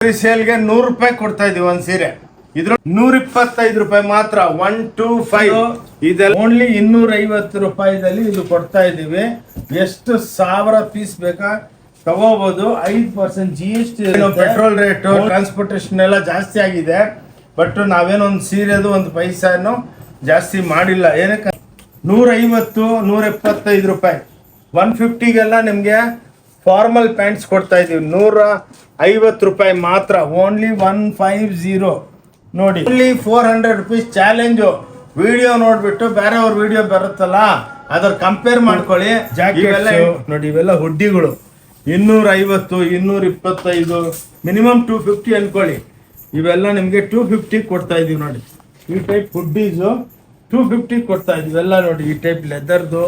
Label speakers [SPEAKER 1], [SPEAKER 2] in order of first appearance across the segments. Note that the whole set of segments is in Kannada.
[SPEAKER 1] ಸೇಲ್ಗೆ 100 ರೂಪಾಯಿ ಕೊಡ್ತಾ ಇದೀವಿ ಒಂದ್ ಸೀರೆ. ಇದ್ರ 125 ರೂಪಾಯಿ ಮಾತ್ರ. 125 ಇದೆಲ್ಲ ಓನ್ಲಿ 250 ರೂಪಾಯಿದಲ್ಲಿ ಇದು ಕೊಡ್ತಾ ಇದೀವಿ. ಎಷ್ಟು 1000 ಪೀಸ್ ಬೇಕಾ ತಗೋಬಹುದು. 5% GST. ಪೆಟ್ರೋಲ್ ರೇಟ್, ಟ್ರಾನ್ಸ್ಪೋರ್ಟೇಷನ್ ಎಲ್ಲ ಜಾಸ್ತಿ ಆಗಿದೆ. ಬಟ್ ನಾವೇನೊಂದು ಸೀರೆದು ಒಂದು ಪೈಸಾನು ಜಾಸ್ತಿ ಮಾಡಿಲ್ಲ. ಏನಕ್ಕೆ 150 175 ರೂಪಾಯಿ. 150ಗೆಲ್ಲ ನಿಮ್ಗೆ ಫಾರ್ಮಲ್ ಪ್ಯಾಂಟ್ಸ್ ಕೊಡ್ತಾ ಇದೀವಿ 150 ರೂಪಾಯಿ ಮಾತ್ರ. ಓನ್ಲಿ 150 ನೋಡಿ. Only 400 rupees challenge. ವಿಡಿಯೋ ನೋಡ್ಬಿಟ್ಟು ಬೇರೆಯವ್ರ ವಿಡಿಯೋ ಬರುತ್ತಲ್ಲ ಅದ್ರ ಕಂಪೇರ್ ಮಾಡ್ಕೊಳ್ಳಿ. ನೋಡಿ ಇವೆಲ್ಲ ಹುಡ್ಡಿಗಳು 250 225 ಮಿನಿಮಮ್ 250 ಅನ್ಕೊಳ್ಳಿ. ಇವೆಲ್ಲ ನಿಮ್ಗೆ 250 ಕೊಡ್ತಾ ಇದೀವಿ ನೋಡಿ. ಈ ಟೈಪ್ ಹುಡ್ಡೀಸು 250 ಕೊಡ್ತಾ ಇದೀವಿ ಎಲ್ಲ ನೋಡಿ. ಈ ಟೈಪ್ ಲೆದರ್ದು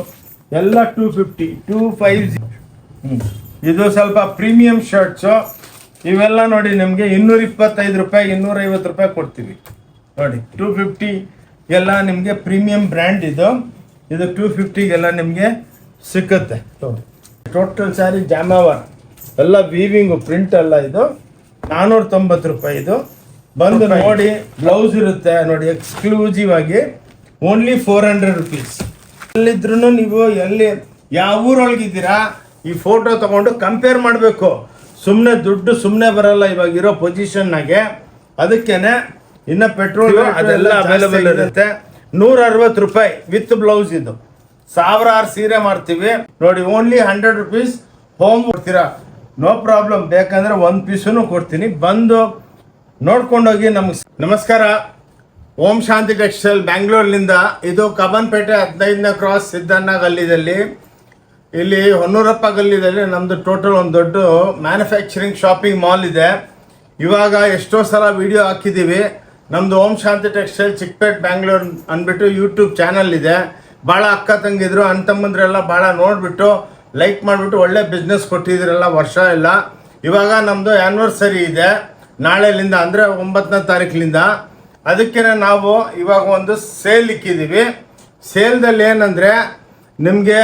[SPEAKER 1] ಎಲ್ಲ 250 250. ಇದು ಸ್ವಲ್ಪ ಪ್ರೀಮಿಯಂ ಶರ್ಟ್ಸು. ಇವೆಲ್ಲ ನೋಡಿ ನಿಮಗೆ 225 ರೂಪಾಯಿ 250 ರೂಪಾಯಿ ಕೊಡ್ತೀವಿ ನೋಡಿ. 250 ಎಲ್ಲ ನಿಮಗೆ ಪ್ರೀಮಿಯಂ ಬ್ರ್ಯಾಂಡ್ ಇದು 250ಗೆಲ್ಲ ನಿಮಗೆ ಸಿಕ್ಕುತ್ತೆ. ಟೋಟಲ್ ಸ್ಯಾರಿ ಜಾಮಾವರ್ ಎಲ್ಲ ವೀವಿಂಗು ಪ್ರಿಂಟ್ ಎಲ್ಲ. ಇದು 490 ರೂಪಾಯಿ. ಇದು ಬಂದು ನೋಡಿ ಬ್ಲೌಸ್ ಇರುತ್ತೆ ನೋಡಿ ಎಕ್ಸ್ಕ್ಲೂಸಿವ್ ಆಗಿ. Only 400 rupees. ಎಲ್ಲಿದ್ರು ನೀವು ಎಲ್ಲಿ ಯಾವ ಊರೊಳಗಿದ್ದೀರಾ ಈ ಫೋಟೋ ತಗೊಂಡು ಕಂಪೇರ್ ಮಾಡಬೇಕು. ಸುಮ್ಮನೆ ದುಡ್ಡು ಸುಮ್ಮನೆ ಬರಲ್ಲ ಇವಾಗ ಇರೋ ಪೊಸಿಷನ್ನಾಗೆ. ಅದಕ್ಕೇನೆ ಇನ್ನು ಪೆಟ್ರೋಲ್ ಅದೆಲ್ಲ ಅವೈಲೇಬಲ್ ಇರುತ್ತೆ. 160 ರೂಪಾಯಿ ವಿತ್ ಬ್ಲೌಸ್. ಇದು 1000 ಸೀರೆ ಮಾಡ್ತೀವಿ ನೋಡಿ. ಓನ್ಲಿ 100 ರುಪೀಸ್ ಹೋಮ್ ಕೊಡ್ತೀರಾ ನೋ ಪ್ರಾಬ್ಲಮ್. ಬೇಕಂದ್ರೆ 1 ಪೀಸನ್ನು ಕೊಡ್ತೀನಿ. ಬಂದು ನೋಡ್ಕೊಂಡೋಗಿ. ನಮಸ್ಕಾರ. ಓಂ ಶಾಂತಿ ಟೆಕ್ಸ್ಟೈಲ್ ಬ್ಯಾಂಗ್ಳೂರ್ನಿಂದ. ಇದು ಕಬ್ಬನ್ಪೇಟೆ 15ನೇ ಕ್ರಾಸ್ ಸಿದ್ದಣ್ಣ ಗಲ್ಲಿದಲ್ಲಿ. ಇಲ್ಲಿ ಹೊನ್ನೂರಪ್ಪ ಗಲ್ಲಿದಲ್ಲಿ ನಮ್ಮದು ಟೋಟಲ್ ಒಂದು ದೊಡ್ಡ ಮ್ಯಾನುಫ್ಯಾಕ್ಚರಿಂಗ್ ಶಾಪಿಂಗ್ ಮಾಲ್ ಇದೆ. ಇವಾಗ ಎಷ್ಟೋ ಸಲ ವಿಡಿಯೋ ಹಾಕಿದ್ದೀವಿ. ನಮ್ಮದು ಓಂ ಶಾಂತಿ ಟೆಕ್ಸ್ಟೈಲ್ ಚಿಕ್ಕಪೇಟ್ ಬ್ಯಾಂಗ್ಳೂರ್ ಅಂದ್ಬಿಟ್ಟು ಯೂಟ್ಯೂಬ್ ಚಾನಲ್ ಇದೆ. ಭಾಳ ಅಕ್ಕ ತಂಗಿದ್ರು ಅಣ್ಣ ತಮ್ಮಂದ್ರೆಲ್ಲ ಭಾಳ ನೋಡಿಬಿಟ್ಟು ಲೈಕ್ ಮಾಡಿಬಿಟ್ಟು ಒಳ್ಳೆ ಬಿಸ್ನೆಸ್ ಕೊಟ್ಟಿದ್ರಲ್ಲ ವರ್ಷ ಎಲ್ಲ. ಇವಾಗ ನಮ್ಮದು ಆ್ಯನಿವರ್ಸರಿ ಇದೆ ನಾಳೆಲಿಂದ, ಅಂದರೆ 9ನೇ ತಾರೀಕಿನಿಂದ. ಅದಕ್ಕೆ ನಾವು ಇವಾಗ ಒಂದು ಸೇಲ್ ಇಕ್ಕಿದ್ದೀವಿ. ಸೇಲ್ದಲ್ಲಿ ಏನಂದರೆ ನಿಮಗೆ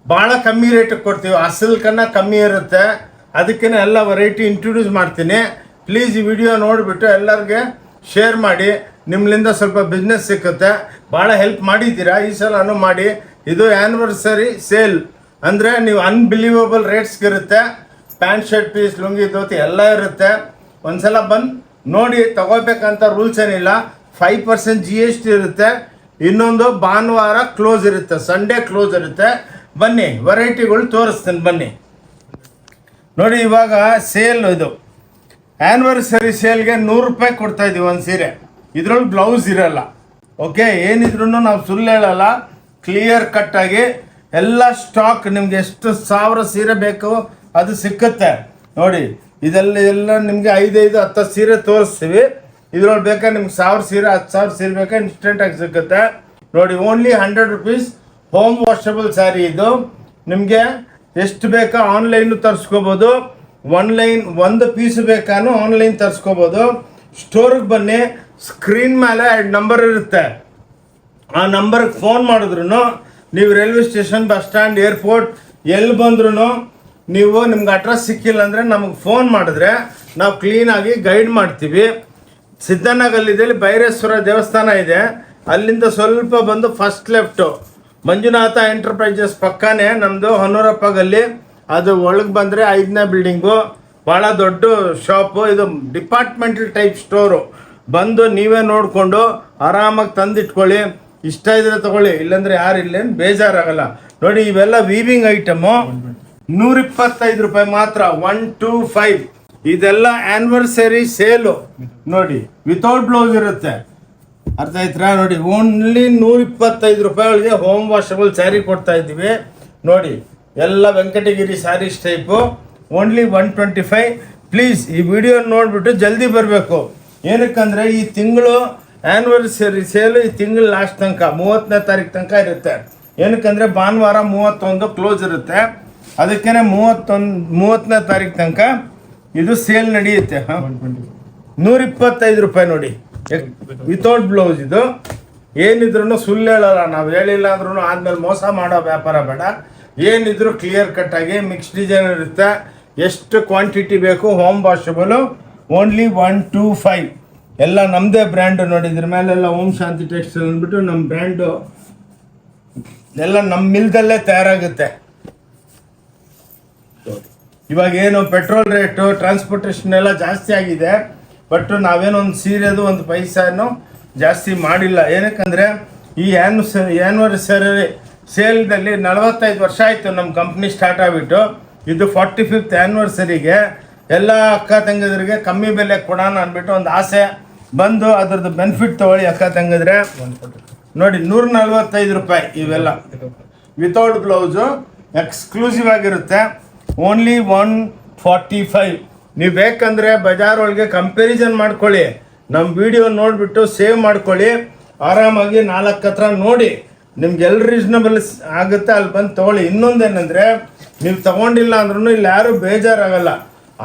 [SPEAKER 1] ಭಾಳ ಕಮ್ಮಿ ರೇಟಿಗೆ ಕೊಡ್ತೀವಿ. ಅಸಲ್ಕನ್ನ ಕಮ್ಮಿ ಇರುತ್ತೆ. ಅದಕ್ಕೆ ಎಲ್ಲ ವೆರೈಟಿ ಇಂಟ್ರೊಡ್ಯೂಸ್ ಮಾಡ್ತೀನಿ. ಪ್ಲೀಸ್ ಈ ವಿಡಿಯೋ ನೋಡಿಬಿಟ್ಟು ಎಲ್ಲರಿಗೆ ಶೇರ್ ಮಾಡಿ. ನಿಮ್ಮಿಂದ ಸ್ವಲ್ಪ ಬಿಸ್ನೆಸ್ ಸಿಕ್ಕುತ್ತೆ. ಭಾಳ ಹೆಲ್ಪ್ ಮಾಡಿದ್ದೀರಾ ಈ ಸಲನೂ ಮಾಡಿ. ಇದು ಆ್ಯನಿವರ್ಸರಿ ಸೇಲ್ ಅಂದರೆ ನೀವು ಅನ್ಬಿಲೀವಬಲ್ ರೇಟ್ಸ್ಗಿರುತ್ತೆ. Pant shirt piece lungi dhoti ಎಲ್ಲ ಇರುತ್ತೆ. ಒಂದ್ಸಲ ಬಂದು ನೋಡಿ ತಗೋಬೇಕಂತ ರೂಲ್ಸ್ ಏನಿಲ್ಲ. 5% GST ಇರುತ್ತೆ. ಇನ್ನೊಂದು ಭಾನುವಾರ ಕ್ಲೋಸ್ ಇರುತ್ತೆ, ಸಂಡೇ ಕ್ಲೋಸ್ ಇರುತ್ತೆ. ಬನ್ನಿ ವೆರೈಟಿಗಳು ತೋರಿಸ್ತೀನಿ ಬನ್ನಿ ನೋಡಿ. ಇವಾಗ ಸೇಲ್ ಇದು ಆ್ಯನಿವರ್ಸರಿ ಸೇಲ್ಗೆ 100 ರೂಪಾಯಿ ಕೊಡ್ತಾ ಇದೀವಿ ಒಂದು ಸೀರೆ. ಇದ್ರೊಳಗೆ ಬ್ಲೌಸ್ ಇರಲ್ಲ. ಓಕೆ, ಏನಿದ್ರು ನಾವು ಸುಳ್ಳು ಹೇಳಲ್ಲ. ಕ್ಲಿಯರ್ ಕಟ್ಟಾಗಿ ಎಲ್ಲ ಸ್ಟಾಕ್ ನಿಮ್ಗೆ ಎಷ್ಟು 1000 ಸೀರೆ ಬೇಕು ಅದು ಸಿಕ್ಕುತ್ತೆ ನೋಡಿ. ಎಲ್ಲ ನಿಮಗೆ 5 10 ಸೀರೆ ತೋರಿಸ್ತೀವಿ. ಇದ್ರೊಳಗೆ ಬೇಕಾದ್ರೆ ನಿಮ್ಗೆ 1000 ಸೀರೆ 10,000 ಸೀರೆ ಬೇಕಾ ಇನ್ಸ್ಟೆಂಟಾಗಿ ಸಿಕ್ಕುತ್ತೆ ನೋಡಿ. Only 100 rupees home washable sari. ಇದು ನಿಮಗೆ ಎಷ್ಟು ಬೇಕಾ ಆನ್ಲೈನು ತರಿಸ್ಕೋಬೋದು. ಒಂದು ಪೀಸ್ ಬೇಕಾನು ಆನ್ಲೈನ್ ತರಿಸ್ಕೋಬೋದು. ಸ್ಟೋರಿಗೆ ಬನ್ನಿ, ಸ್ಕ್ರೀನ್ ಮೇಲೆ 2 ನಂಬರ್ ಇರುತ್ತೆ. ಆ ನಂಬರ್ಗೆ ಫೋನ್ ಮಾಡಿದ್ರು ನೀವು railway station, bus stand, airport ಎಲ್ಲಿ ಬಂದ್ರೂ ನೀವು ನಿಮ್ಗೆ ಅಡ್ರೆಸ್ ಸಿಕ್ಕಿಲ್ಲ ಅಂದರೆ ನಮಗೆ ಫೋನ್ ಮಾಡಿದ್ರೆ ನಾವು ಕ್ಲೀನಾಗಿ ಗೈಡ್ ಮಾಡ್ತೀವಿ. ಸಿದ್ದಣ್ಣ ಗಲ್ಲಿದಲ್ಲಿ ಭೈರೇಶ್ವರ ದೇವಸ್ಥಾನ ಇದೆ. ಅಲ್ಲಿಂದ ಸ್ವಲ್ಪ ಬಂದು ಫಸ್ಟ್ ಲೆಫ್ಟು ಮಂಜುನಾಥ ಎಂಟರ್ಪ್ರೈಸಸ್ ಪಕ್ಕನೇ ನಮ್ಮದು ಹೊನ್ನೂರಪ್ಪ ಗಲ್ಲಿ. ಅದು ಒಳಗೆ ಬಂದರೆ 5ನೇ ಬಿಲ್ಡಿಂಗು. ಭಾಳ ದೊಡ್ಡ ಶಾಪು. ಇದು ಡಿಪಾರ್ಟ್ಮೆಂಟಲ್ ಟೈಪ್ ಸ್ಟೋರು. ಬಂದು ನೀವೇ ನೋಡಿಕೊಂಡು ಆರಾಮಾಗಿ ತಂದಿಟ್ಕೊಳ್ಳಿ. ಇಷ್ಟ ಇದ್ರೆ ತಗೊಳ್ಳಿ, ಇಲ್ಲಾಂದರೆ ಯಾರಿಲ್ಲೇನು ಬೇಜಾರಾಗಲ್ಲ ನೋಡಿ. ಇವೆಲ್ಲ ವೀವಿಂಗ್ ಐಟಮು 125 ರೂಪಾಯಿ ಮಾತ್ರ. 125. ಇದೆಲ್ಲ ಆ್ಯನಿವರ್ಸರಿ ಸೇಲು ನೋಡಿ. ವಿತೌಟ್ ಬ್ಲೌಸ್ ಇರುತ್ತೆ. ಅರ್ಥ ಆಯ್ತಾ ನೋಡಿ. ಓನ್ಲಿ 125 ರೂಪಾಯಿಗಳಿಗೆ ಹೋಮ್ ವಾಷಬಲ್ ಸ್ಯಾರಿ ಕೊಡ್ತಾ ಇದ್ದೀವಿ ನೋಡಿ. ಎಲ್ಲ Venkatagiri saris type. Only 125. Please ಈ ವಿಡಿಯೋ ನೋಡಿಬಿಟ್ಟು ಜಲ್ದಿ ಬರಬೇಕು. ಏನಕ್ಕಂದರೆ ಈ ತಿಂಗಳು ಆ್ಯನಿವರ್ಸರಿ ಸೇಲು ಈ ತಿಂಗಳು ಲಾಸ್ಟ್ ತನಕ 30ನೇ ತಾರೀಕು ತನಕ ಇರುತ್ತೆ. ಏನಕ್ಕಂದರೆ ಭಾನುವಾರ 31 ಕ್ಲೋಸ್ ಇರುತ್ತೆ. ಅದಕ್ಕೇ 30ನೇ ತಾರೀಕು ತನಕ ಇದು ಸೇಲ್ ನಡೆಯುತ್ತೆ. 125 ರೂಪಾಯಿ ನೋಡಿ ವಿತೌಟ್ ಬ್ಲೌಸ್. ಇದು ಏನಿದ್ರು ಸುಳ್ಳು ಹೇಳಲ್ಲ ನಾವು. ಹೇಳಿಲ್ಲ ಅಂದ್ರೂ ಆದ್ಮೇಲೆ ಮೋಸ ಮಾಡೋ ವ್ಯಾಪಾರ ಬೇಡ. ಏನಿದ್ರು ಕ್ಲಿಯರ್ ಕಟ್ಟಾಗಿ ಮಿಕ್ಸ್ ಡಿಸೈನ್ ಇರುತ್ತೆ. ಎಷ್ಟು ಕ್ವಾಂಟಿಟಿ ಬೇಕು ಹೋಮ್ ವಾಷಬಲು ಓನ್ಲಿ 125. ಎಲ್ಲ ನಮ್ಮದೇ ಬ್ರ್ಯಾಂಡು ನೋಡಿ. ಇದ್ರ ಮೇಲೆಲ್ಲ ಓಂ ಶಾಂತಿ ಟೆಕ್ಸ್ಟೈಲ್ ಅಂದ್ಬಿಟ್ಟು ನಮ್ಮ ಬ್ರ್ಯಾಂಡು ಎಲ್ಲ ನಮ್ಮ ಮಿಲ್ದಲ್ಲೇ ತಯಾರಾಗುತ್ತೆ. ಇವಾಗ ಏನು ಪೆಟ್ರೋಲ್ ರೇಟು ಟ್ರಾನ್ಸ್ಪೋರ್ಟೇಷನ್ ಎಲ್ಲ ಜಾಸ್ತಿ ಆಗಿದೆ, ಬಟ್ ನಾವೇನೋ ಒಂದು ಸೀರೆದು ಒಂದು ಪೈಸಾನು ಜಾಸ್ತಿ ಮಾಡಿಲ್ಲ. ಏನಕ್ಕಂದರೆ ಈ ಆ್ಯನಿವರ್ಸರಿ ಸೇಲ್ದಲ್ಲಿ 45 ವರ್ಷ ಆಯಿತು ನಮ್ಮ ಕಂಪ್ನಿ ಸ್ಟಾರ್ಟ್ ಆಗಿಬಿಟ್ಟು. ಇದು 45th ಆ್ಯನಿವರ್ಸರಿಗೆ ಎಲ್ಲ ಅಕ್ಕ ತಂಗಿದ್ರಿಗೆ ಕಮ್ಮಿ ಬೆಲೆ ಕೊಡೋಣ ಅಂದ್ಬಿಟ್ಟು ಒಂದು ಆಸೆ ಬಂದು ಅದ್ರದ್ದು ಬೆನಿಫಿಟ್ ತೊಗೊಳ್ಳಿ ಅಕ್ಕ ತಂಗಿದ್ರೆ. ನೋಡಿ 145 ರೂಪಾಯಿ ಇವೆಲ್ಲ ವಿತೌಟ್ ಬ್ಲೌಸು ಎಕ್ಸ್ಕ್ಲೂಸಿವ್ ಆಗಿರುತ್ತೆ. ಓನ್ಲಿ 145. ನೀವು ಬೇಕಂದರೆ ಬಜಾರ್ ಒಳಗೆ ಕಂಪ್ಯಾರಿಸನ್ ಮಾಡ್ಕೊಳ್ಳಿ, ನಮ್ಮ ವಿಡಿಯೋ ನೋಡಿಬಿಟ್ಟು ಸೇವ್ ಮಾಡ್ಕೊಳ್ಳಿ, ಆರಾಮಾಗಿ 4 ಹತ್ರ ನೋಡಿ, ನಿಮ್ಗೆ ಎಲ್ಲಿ ರೀಸನಬಲ್ ಆಗುತ್ತೆ ಅಲ್ಲಿ ಬಂದು ತೊಗೊಳ್ಳಿ. ಇನ್ನೊಂದೇನೆಂದರೆ ನೀವು ತೊಗೊಂಡಿಲ್ಲ ಅಂದ್ರೂ ಇಲ್ಲಿ ಯಾರೂ ಬೇಜಾರಾಗಲ್ಲ,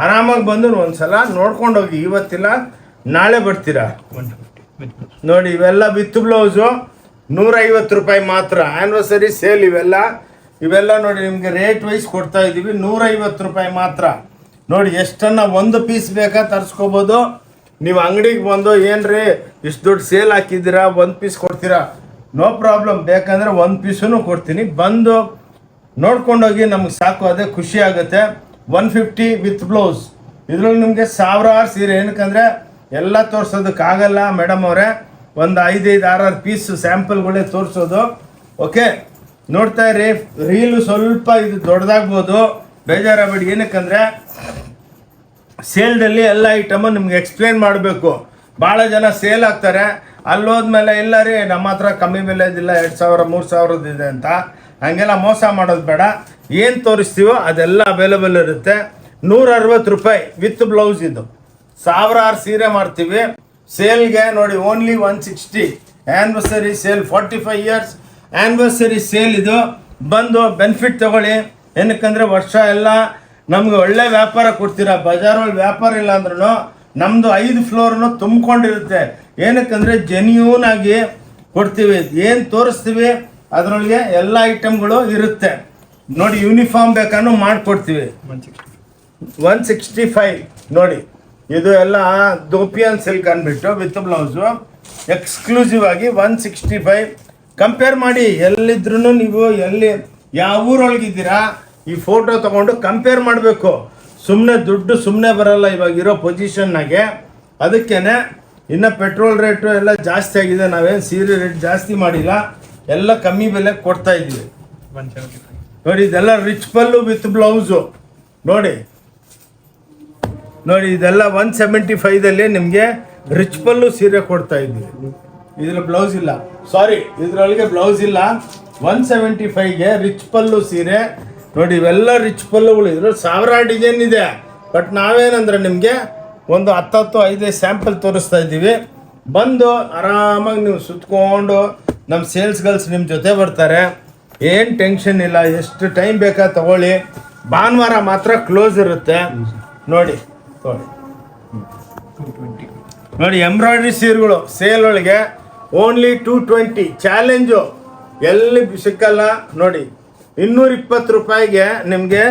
[SPEAKER 1] ಆರಾಮಾಗಿ ಬಂದು ಒಂದ್ಸಲ ನೋಡ್ಕೊಂಡು ಹೋಗಿ. ಇವತ್ತಿಲ್ಲ ನಾಳೆ ಬರ್ತೀರಾ. ನೋಡಿ ಇವೆಲ್ಲ ವಿತ್ ಬ್ಲೌಸು 150 ರೂಪಾಯಿ ಮಾತ್ರ. ಆ್ಯನಿವರ್ಸರಿ ಸೇಲ್ ಇವೆಲ್ಲ ನೋಡಿ ನಿಮಗೆ ರೇಟ್ ವೈಸ್ ಕೊಡ್ತಾ ಇದ್ದೀವಿ. 150 ರೂಪಾಯಿ ಮಾತ್ರ. ನೋಡಿ ಎಷ್ಟನ್ನ ಒಂದು ಪೀಸ್ ಬೇಕಾ ತರಿಸ್ಕೋಬೋದು. ನೀವು ಅಂಗಡಿಗೆ ಬಂದು ಏನ್ರಿ ಇಷ್ಟು ದುಡ್ಡು ಸೇಲ್ ಹಾಕಿದ್ದೀರಾ, ಒಂದು ಪೀಸ್ ಕೊಡ್ತೀರಾ, ನೋ ಪ್ರಾಬ್ಲಮ್. ಬೇಕಂದರೆ ಒಂದು ಪೀಸೂ ಕೊಡ್ತೀನಿ, ಬಂದು ನೋಡ್ಕೊಂಡೋಗಿ, ನಮಗೆ ಸಾಕು, ಅದೇ ಖುಷಿ ಆಗುತ್ತೆ. 150 ವಿತ್ ಬ್ಲೌಸ್. ಇದ್ರಲ್ಲಿ ನಿಮಗೆ ಸಾವಿರಾರು ಸೀರೆ. ಏನಕ್ಕಂದರೆ ಎಲ್ಲ ತೋರಿಸೋದಕ್ಕಾಗಲ್ಲ ಮೇಡಮ್ ಅವರೇ, ಒಂದು 5-6 ಪೀಸ್ ಸ್ಯಾಂಪಲ್ಗಳೇ ತೋರಿಸೋದು. ಓಕೆ, ನೋಡ್ತಾ ಇರಿ. ರೀಲು ಸ್ವಲ್ಪ ಇದು ದೊಡ್ಡದಾಗ್ಬೋದು, ಬೇಜಾರಾಗಬೇಡಿ. ಏನಕ್ಕಂದರೆ ಸೇಲ್ದಲ್ಲಿ ಎಲ್ಲ ಐಟಮು ನಿಮ್ಗೆ ಎಕ್ಸ್ಪ್ಲೇನ್ ಮಾಡಬೇಕು. ಭಾಳ ಜನ ಸೇಲ್ ಆಗ್ತಾರೆ, ಅಲ್ಲೋದ್ಮೇಲೆ ಇಲ್ಲ ರೀ ನಮ್ಮ ಹತ್ರ ಕಮ್ಮಿ ಬೆಲೆದಿಲ್ಲ, 2000-3000 ಇದೆ ಅಂತ. ಹಂಗೆಲ್ಲ ಮೋಸ ಮಾಡೋದು ಬೇಡ. ಏನು ತೋರಿಸ್ತೀವೋ ಅದೆಲ್ಲ ಅವೈಲೇಬಲ್ ಇರುತ್ತೆ. 160 ರೂಪಾಯಿ ವಿತ್ ಬ್ಲೌಸ್. ಇದು ಸಾವಿರಾರು ಸೀರೆ ಮಾಡ್ತೀವಿ ಸೇಲ್ಗೆ. ನೋಡಿ only 160. Anniversary sale 45 years anniversary sale. ಇದು ಬಂದು ಬೆನಿಫಿಟ್ ತಗೊಳ್ಳಿ. ಏನಕ್ಕಂದರೆ ವರ್ಷ ಎಲ್ಲ ನಮ್ಗೆ ಒಳ್ಳೆ ವ್ಯಾಪಾರ ಕೊಡ್ತೀರಾ. ಬಜಾರಲ್ಲಿ ವ್ಯಾಪಾರ ಇಲ್ಲ ಅಂದ್ರೂ ನಮ್ಮದು 5 ಫ್ಲೋರ್ನು ತುಂಬಿಕೊಂಡಿರುತ್ತೆ. ಏನಕ್ಕಂದರೆ ಜೆನ್ಯೂನ್ ಆಗಿ ಕೊಡ್ತೀವಿ. ಏನು ತೋರಿಸ್ತೀವಿ ಅದರೊಳಗೆ ಎಲ್ಲ ಐಟಮ್ಗಳು ಇರುತ್ತೆ. ನೋಡಿ ಯೂನಿಫಾರ್ಮ್ ಬೇಕಾದ್ರೂ ಮಾಡಿಕೊಡ್ತೀವಿ. 165. ನೋಡಿ ಇದು ಎಲ್ಲ ದೋಪಿಯನ್ ಸಿಲ್ಕ್ ಅಂದ್ಬಿಟ್ಟು ವಿತ್ ಬ್ಲೌಸು ಎಕ್ಸ್ಕ್ಲೂಸಿವ್ ಆಗಿ 165. ಕಂಪೇರ್ ಮಾಡಿ, ಎಲ್ಲಿದ್ರೂ ನೀವು ಯಾವ ಊರೊಳಗಿದ್ದೀರಾ ಈ ಫೋಟೋ ತೊಗೊಂಡು ಕಂಪೇರ್ ಮಾಡಬೇಕು. ಸುಮ್ಮನೆ ದುಡ್ಡು ಸುಮ್ಮನೆ ಬರಲ್ಲ ಇವಾಗಿರೋ ಪೊಸಿಷನ್ನಾಗೆ. ಅದಕ್ಕೇ ಇನ್ನು ಪೆಟ್ರೋಲ್ ರೇಟು ಎಲ್ಲ ಜಾಸ್ತಿ ಆಗಿದೆ. ನಾವೇನು ಸೀರೆ ರೇಟ್ ಜಾಸ್ತಿ ಮಾಡಿಲ್ಲ, ಎಲ್ಲ ಕಮ್ಮಿ ಬೆಲೆಗೆ ಕೊಡ್ತಾ ಇದ್ದೀವಿ. ನೋಡಿ ಇದೆಲ್ಲ ರಿಚ್ ಪಲ್ಲು ವಿತ್ ಬ್ಲೌಸು. ನೋಡಿ ಇದೆಲ್ಲ 175ದಲ್ಲಿ ನಿಮಗೆ ರಿಚ್ ಪಲ್ಲು ಸೀರೆ ಕೊಡ್ತಾ ಇದ್ದೀವಿ. ಇದ್ರ ಬ್ಲೌಸ್ ಇಲ್ಲ, ಸಾರಿ, ಇದ್ರೊಳಗೆ ಬ್ಲೌಸ್ ಇಲ್ಲ. 175ಗೆ ರಿಚ್ ಪಲ್ಲು ಸೀರೆ. ನೋಡಿ ಇವೆಲ್ಲ ರಿಚ್ ಪಲ್ಲುಗಳು. ಇದ್ರಲ್ಲಿ ಸಾವಿರಾರು ಡಿಸೈನ್ ಇದೆ, ಬಟ್ ನಾವೇನಂದ್ರೆ ನಿಮಗೆ ಒಂದು 10-5 ಸ್ಯಾಂಪಲ್ ತೋರಿಸ್ತಾ ಇದ್ದೀವಿ. ಬಂದು ಆರಾಮಾಗಿ ನೀವು ಸುತ್ಕೊಂಡು ನಮ್ಮ ಸೇಲ್ಸ್ ಗರ್ಲ್ಸ್ ನಿಮ್ಮ ಜೊತೆ ಬರ್ತಾರೆ. ಏನು ಟೆನ್ಷನ್ ಇಲ್ಲ, ಎಷ್ಟು ಟೈಮ್ ಬೇಕಾ ತಗೊಳ್ಳಿ. ಭಾನುವಾರ ಮಾತ್ರ ಕ್ಲೋಸ್ ಇರುತ್ತೆ. ನೋಡಿ ಎಂಬ್ರಾಯ್ಡ್ರಿ ಸೀರೆಗಳು ಸೇಲ್ ಒಳಗೆ ಓನ್ಲಿ 220. ಚಾಲೆಂಜು ಎಲ್ಲಿ ಸಿಕ್ಕಲ್ಲ. ನೋಡಿ 220 ರೂಪಾಯಿಗೆ ನಿಮಗೆ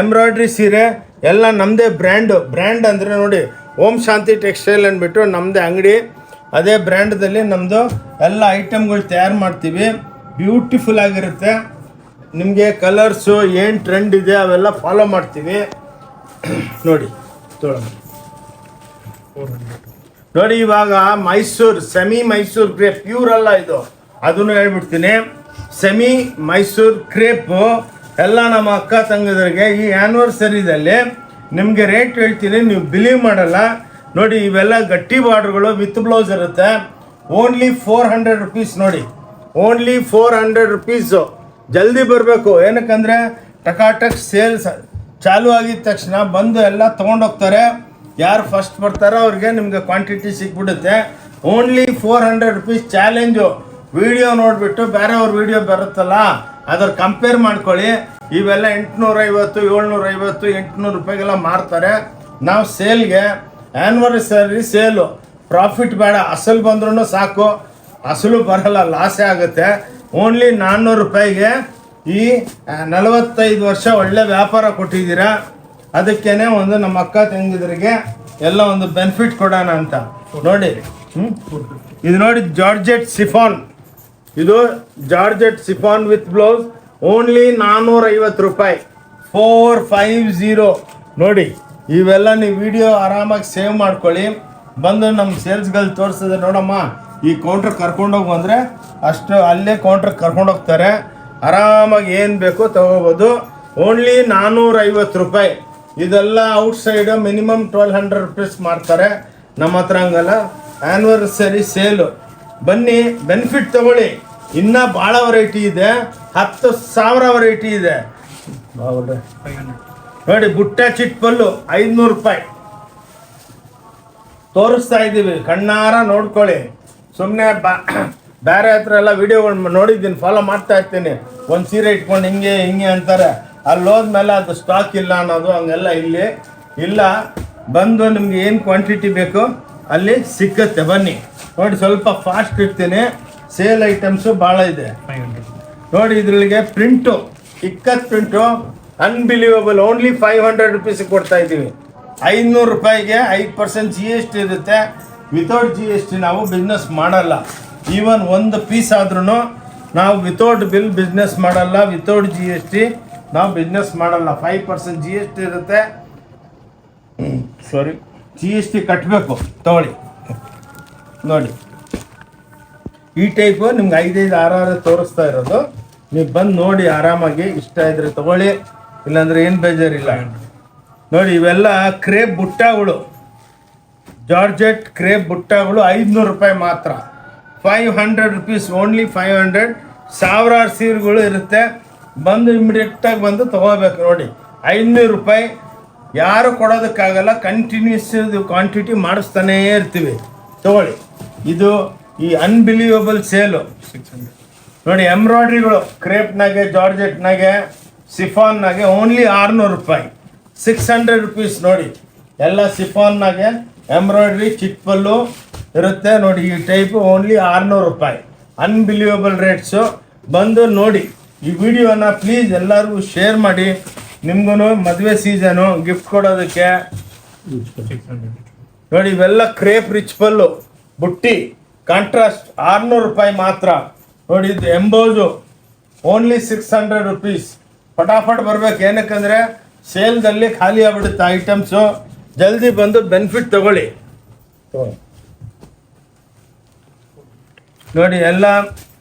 [SPEAKER 1] ಎಂಬ್ರಾಯ್ಡ್ರಿ ಸೀರೆ. ಎಲ್ಲ ನಮ್ಮದೇ ಬ್ರ್ಯಾಂಡ್ ಅಂದರೆ ನೋಡಿ ಓಂ ಶಾಂತಿ ಟೆಕ್ಸ್ಟೈಲ್ ಅಂದ್ಬಿಟ್ಟು ನಮ್ಮದೇ ಅಂಗಡಿ. ಅದೇ ಬ್ರ್ಯಾಂಡ್ದಲ್ಲಿ ನಮ್ಮದು ಎಲ್ಲ ಐಟಮ್ಗಳು ತಯಾರು ಮಾಡ್ತೀವಿ. ಬ್ಯೂಟಿಫುಲ್ ಆಗಿರುತ್ತೆ. ನಿಮಗೆ ಕಲರ್ಸು ಏನು ಟ್ರೆಂಡ್ ಇದೆ ಅವೆಲ್ಲ ಫಾಲೋ ಮಾಡ್ತೀವಿ. ನೋಡಿ ನೋಡಿ ಇವಾಗ Mysuru semi Mysuru crepe pure ಅಲ್ಲ ಇದು, ಅದನ್ನು ಹೇಳ್ಬಿಡ್ತೀನಿ. ಸೆಮಿ ಮೈಸೂರು ಕ್ರೇಪು ಎಲ್ಲ ನಮ್ಮ ಅಕ್ಕ ತಂಗಿದರಿಗೆ ಈ ಆ್ಯನಿವರ್ಸರಿದಲ್ಲಿ ನಿಮಗೆ ರೇಟ್ ಹೇಳ್ತೀನಿ, ನೀವು ಬಿಲೀವ್ ಮಾಡಲ್ಲ. ನೋಡಿ ಇವೆಲ್ಲ ಗಟ್ಟಿ ಬಾರ್ಡ್ರುಗಳು ವಿತ್ ಬ್ಲೌಸ್ ಇರುತ್ತೆ. Only 400 rupees. ನೋಡಿ ಓನ್ಲಿ 400 ರುಪೀಸು. ಜಲ್ದಿ ಬರಬೇಕು, ಏನಕ್ಕಂದರೆ ಟಕಾಟಕ್ ಸೇಲ್ಸ್ ಚಾಲು ಆಗಿದ ತಕ್ಷಣ ಬಂದು ಎಲ್ಲ ತೊಗೊಂಡೋಗ್ತಾರೆ. ಯಾರು ಫಸ್ಟ್ ಬರ್ತಾರೋ ಅವ್ರಿಗೆ ನಿಮಗೆ ಕ್ವಾಂಟಿಟಿ ಸಿಕ್ಬಿಡುತ್ತೆ. Only 400 rupees. ಚಾಲೆಂಜು. ವಿಡಿಯೋ ನೋಡಿಬಿಟ್ಟು ಬೇರೆಯವ್ರ ವಿಡಿಯೋ ಬರುತ್ತಲ್ಲ ಅದ್ರ ಕಂಪೇರ್ ಮಾಡ್ಕೊಳ್ಳಿ. ಇವೆಲ್ಲ 850, 750, 800 ರೂಪಾಯಿಗೆಲ್ಲ ಮಾರ್ತಾರೆ. ನಾವು ಸೇಲ್ಗೆ ಆ್ಯನಿವರ್ಸರಿ ಸೇಲು, ಪ್ರಾಫಿಟ್ ಬೇಡ, ಅಸಲು ಬಂದ್ರೂ ಸಾಕು. ಅಸಲು ಬರಲ್ಲ, ಲಾಸೇ ಆಗುತ್ತೆ. ಓನ್ಲಿ 400 ರೂಪಾಯಿಗೆ ಈ 45 ವರ್ಷ ಒಳ್ಳೆ ವ್ಯಾಪಾರ ಕೊಟ್ಟಿದ್ದೀರಾ. ಅದಕ್ಕೇ ಒಂದು ನಮ್ಮ ಅಕ್ಕ ತಂಗಿದರಿಗೆ ಎಲ್ಲ ಒಂದು ಬೆನಿಫಿಟ್ ಕೊಡೋಣ ಅಂತ ನೋಡಿ. ಇದು ನೋಡಿ ಜಾರ್ಜೆಟ್ ಸಿಫಾನ್, ಇದು georgette chiffon with blouse only 450 ರೂಪಾಯಿ 450 ನೋಡಿ. ಇವೆಲ್ಲ ನೀವು ವಿಡಿಯೋ ಆರಾಮಾಗಿ ಸೇವ್ ಮಾಡ್ಕೊಳ್ಳಿ, ಬಂದು ನಮ್ಮ ಸೇಲ್ಸ್ಗಳು ತೋರಿಸಿದ್ರೆ ನೋಡಮ್ಮ ಈ ಕೌಂಟ್ರ್ ಕರ್ಕೊಂಡೋಗಿ ಬಂದರೆ ಅಷ್ಟು ಅಲ್ಲೇ ಕೌಂಟ್ರ್ ಕರ್ಕೊಂಡೋಗ್ತಾರೆ, ಆರಾಮಾಗಿ ಏನು ಬೇಕೋ ತಗೋಬೋದು. ಓನ್ಲಿ 450 ರೂಪಾಯಿ. ಇದೆಲ್ಲ ಔಟ್ಸೈಡ್ ಮಿನಿಮಮ್ 1200 ರುಪೀಸ್ ಮಾಡ್ತಾರೆ, ನಮ್ಮ ಹತ್ರ ಹಂಗಲ್ಲ. ಆ್ಯನಿವರ್ಸರಿ ಸೇಲು, ಬನ್ನಿ ಬೆನಿಫಿಟ್ ತಗೊಳ್ಳಿ. ಇನ್ನೂ ಭಾಳ ವೆರೈಟಿ ಇದೆ, 10,000 ವೆರೈಟಿ ಇದೆ ನೋಡಿ. ಬುಟ್ಟ ಚಿಟ್ಪಲ್ಲು 500 ರೂಪಾಯಿ ತೋರಿಸ್ತಾ ಇದ್ದೀವಿ, ಕಣ್ಣಾರ ನೋಡ್ಕೊಳ್ಳಿ. ಸುಮ್ಮನೆ ಬೇರೆ ಹತ್ರ ಎಲ್ಲ ವಿಡಿಯೋಗಳು ನೋಡಿದ್ದೀನಿ, ಫಾಲೋ ಮಾಡ್ತಾ ಇರ್ತೀನಿ. ಒಂದು ಸೀರೆ ಇಟ್ಕೊಂಡು ಹಿಂಗೆ ಅಂತಾರೆ, ಅಲ್ಲಿ ಹೋದ್ಮೇಲೆ ಅದು ಸ್ಟಾಕ್ ಇಲ್ಲ ಅನ್ನೋದು ಹಂಗೆಲ್ಲ ಇಲ್ಲಿ ಇಲ್ಲ. ಬಂದು ನಿಮ್ಗೆ ಏನು ಕ್ವಾಂಟಿಟಿ ಬೇಕು ಅಲ್ಲಿ ಸಿಕ್ಕತ್ತೆ, ಬನ್ನಿ ನೋಡಿ. ಸ್ವಲ್ಪ ಫಾಸ್ಟ್ ಇರ್ತೀನಿ, ಸೇಲ್ ಐಟಮ್ಸು ಭಾಳ ಇದೆ ನೋಡಿ. ಇದ್ರೊಳಗೆ print, ikat print unbelievable, only 500 ರುಪೀಸಿಗೆ ಕೊಡ್ತಾ ಇದ್ದೀವಿ. 500 ರೂಪಾಯಿಗೆ 5% GST ಇರುತ್ತೆ. ವಿತೌಟ್ GST ನಾವು ಬಿಸ್ನೆಸ್ ಮಾಡಲ್ಲ. ಈವನ್ ಒಂದು ಪೀಸ್ ಆದ್ರೂ ನಾವು ವಿತೌಟ್ ಬಿಲ್ ಬಿಸ್ನೆಸ್ ಮಾಡಲ್ಲ, ವಿತೌಟ್ GST ನಾವು ಬಿಸ್ನೆಸ್ ಮಾಡಲ್ಲ. 5% GST ಇರುತ್ತೆ. ಸಾರಿ, GST ಕಟ್ಟಬೇಕು. ತಗೊಳ್ಳಿ ನೋಡಿ, ಈ ಟೈಪು ನಿಮ್ಗೆ 5-6 ತೋರಿಸ್ತಾ ಇರೋದು. ನೀವು ಬಂದು ನೋಡಿ ಆರಾಮಾಗಿ, ಇಷ್ಟ ಇದ್ರೆ ತಗೊಳ್ಳಿ, ಇಲ್ಲಾಂದ್ರೆ ಏನು ಬೇಜಾರಿಲ್ಲ ನೋಡಿ. ಇವೆಲ್ಲ ಕ್ರೇಪ್ ಬುಟ್ಟಗಳು, ಜಾರ್ಜೆಟ್ ಕ್ರೇಪ್ ಬುಟ್ಟಗಳು 500 ರೂಪಾಯಿ ಮಾತ್ರ, 500 ರುಪೀಸ್ ಓನ್ಲಿ 500. ಸಾವಿರಾರು ಸೀರೆಗಳು ಇರುತ್ತೆ, ಬಂದು ಇಮಿಡಿಯೇಟಾಗಿ ಬಂದು ತೊಗೋಬೇಕು ನೋಡಿ. 500 ರೂಪಾಯಿ ಯಾರು ಕೊಡೋದಕ್ಕಾಗಲ್ಲ, ಕಂಟಿನ್ಯೂಸ್ ಕ್ವಾಂಟಿಟಿ ಮಾಡಿಸ್ತಾನೇ ಇರ್ತೀವಿ. ತಗೊಳ್ಳಿ, ಇದು ಈ ಅನ್ಬಿಲೀವಬಲ್ ಸೇಲು ನೋಡಿ. ಎಂಬ್ರಾಯ್ಡ್ರಿಗಳು ಕ್ರೇಪ್ನಾಗೆ, ಜಾರ್ಜೆಟ್ನಾಗೆ, ಸಿಫಾನ್ನಾಗೆ ಓನ್ಲಿ 600 ರೂಪಾಯಿ, 600 ರುಪೀಸ್ ನೋಡಿ. ಎಲ್ಲ ಸಿಫಾನ್ನಾಗೆ ಎಂಬ್ರಾಯ್ಡ್ರಿ ಚಿಟ್ಪಲ್ಲು ಇರುತ್ತೆ ನೋಡಿ. ಈ ಟೈಪು ಓನ್ಲಿ 600 ರೂಪಾಯಿ, ಅನ್ಬಿಲೀವಬಲ್ ರೇಟ್ಸು. ಬಂದು ನೋಡಿ ಈ ವಿಡಿಯೋನ ಪ್ಲೀಸ್ ಎಲ್ಲರಿಗೂ ಶೇರ್ ಮಾಡಿ. ನಿಮ್ಗೂ ಮದುವೆ ಸೀಸನು ಗಿಫ್ಟ್ ಕೊಡೋದಕ್ಕೆ ನೋಡಿ. ಇವೆಲ್ಲ ಕ್ರೇಪ್ ರಿಚ್ ಪಲ್ಲು ಬುಟ್ಟಿ ಕಾಂಟ್ರಾಸ್ಟ್ 600 ರೂಪಾಯಿ ಮಾತ್ರ ನೋಡಿ. ಇದು ಎಂಬೋಜು ಓನ್ಲಿ 600 ರುಪೀಸ್. ಫಟಾಫಟ್ ಬರ್ಬೇಕು, ಏನಕ್ಕಂದರೆ ಸೇಲ್ದಲ್ಲಿ ಖಾಲಿ ಆಗ್ಬಿಡುತ್ತೆ ಐಟಮ್ಸು. ಜಲ್ದಿ ಬಂದು ಬೆನಿಫಿಟ್ ತಗೊಳ್ಳಿ ನೋಡಿ. ಎಲ್ಲ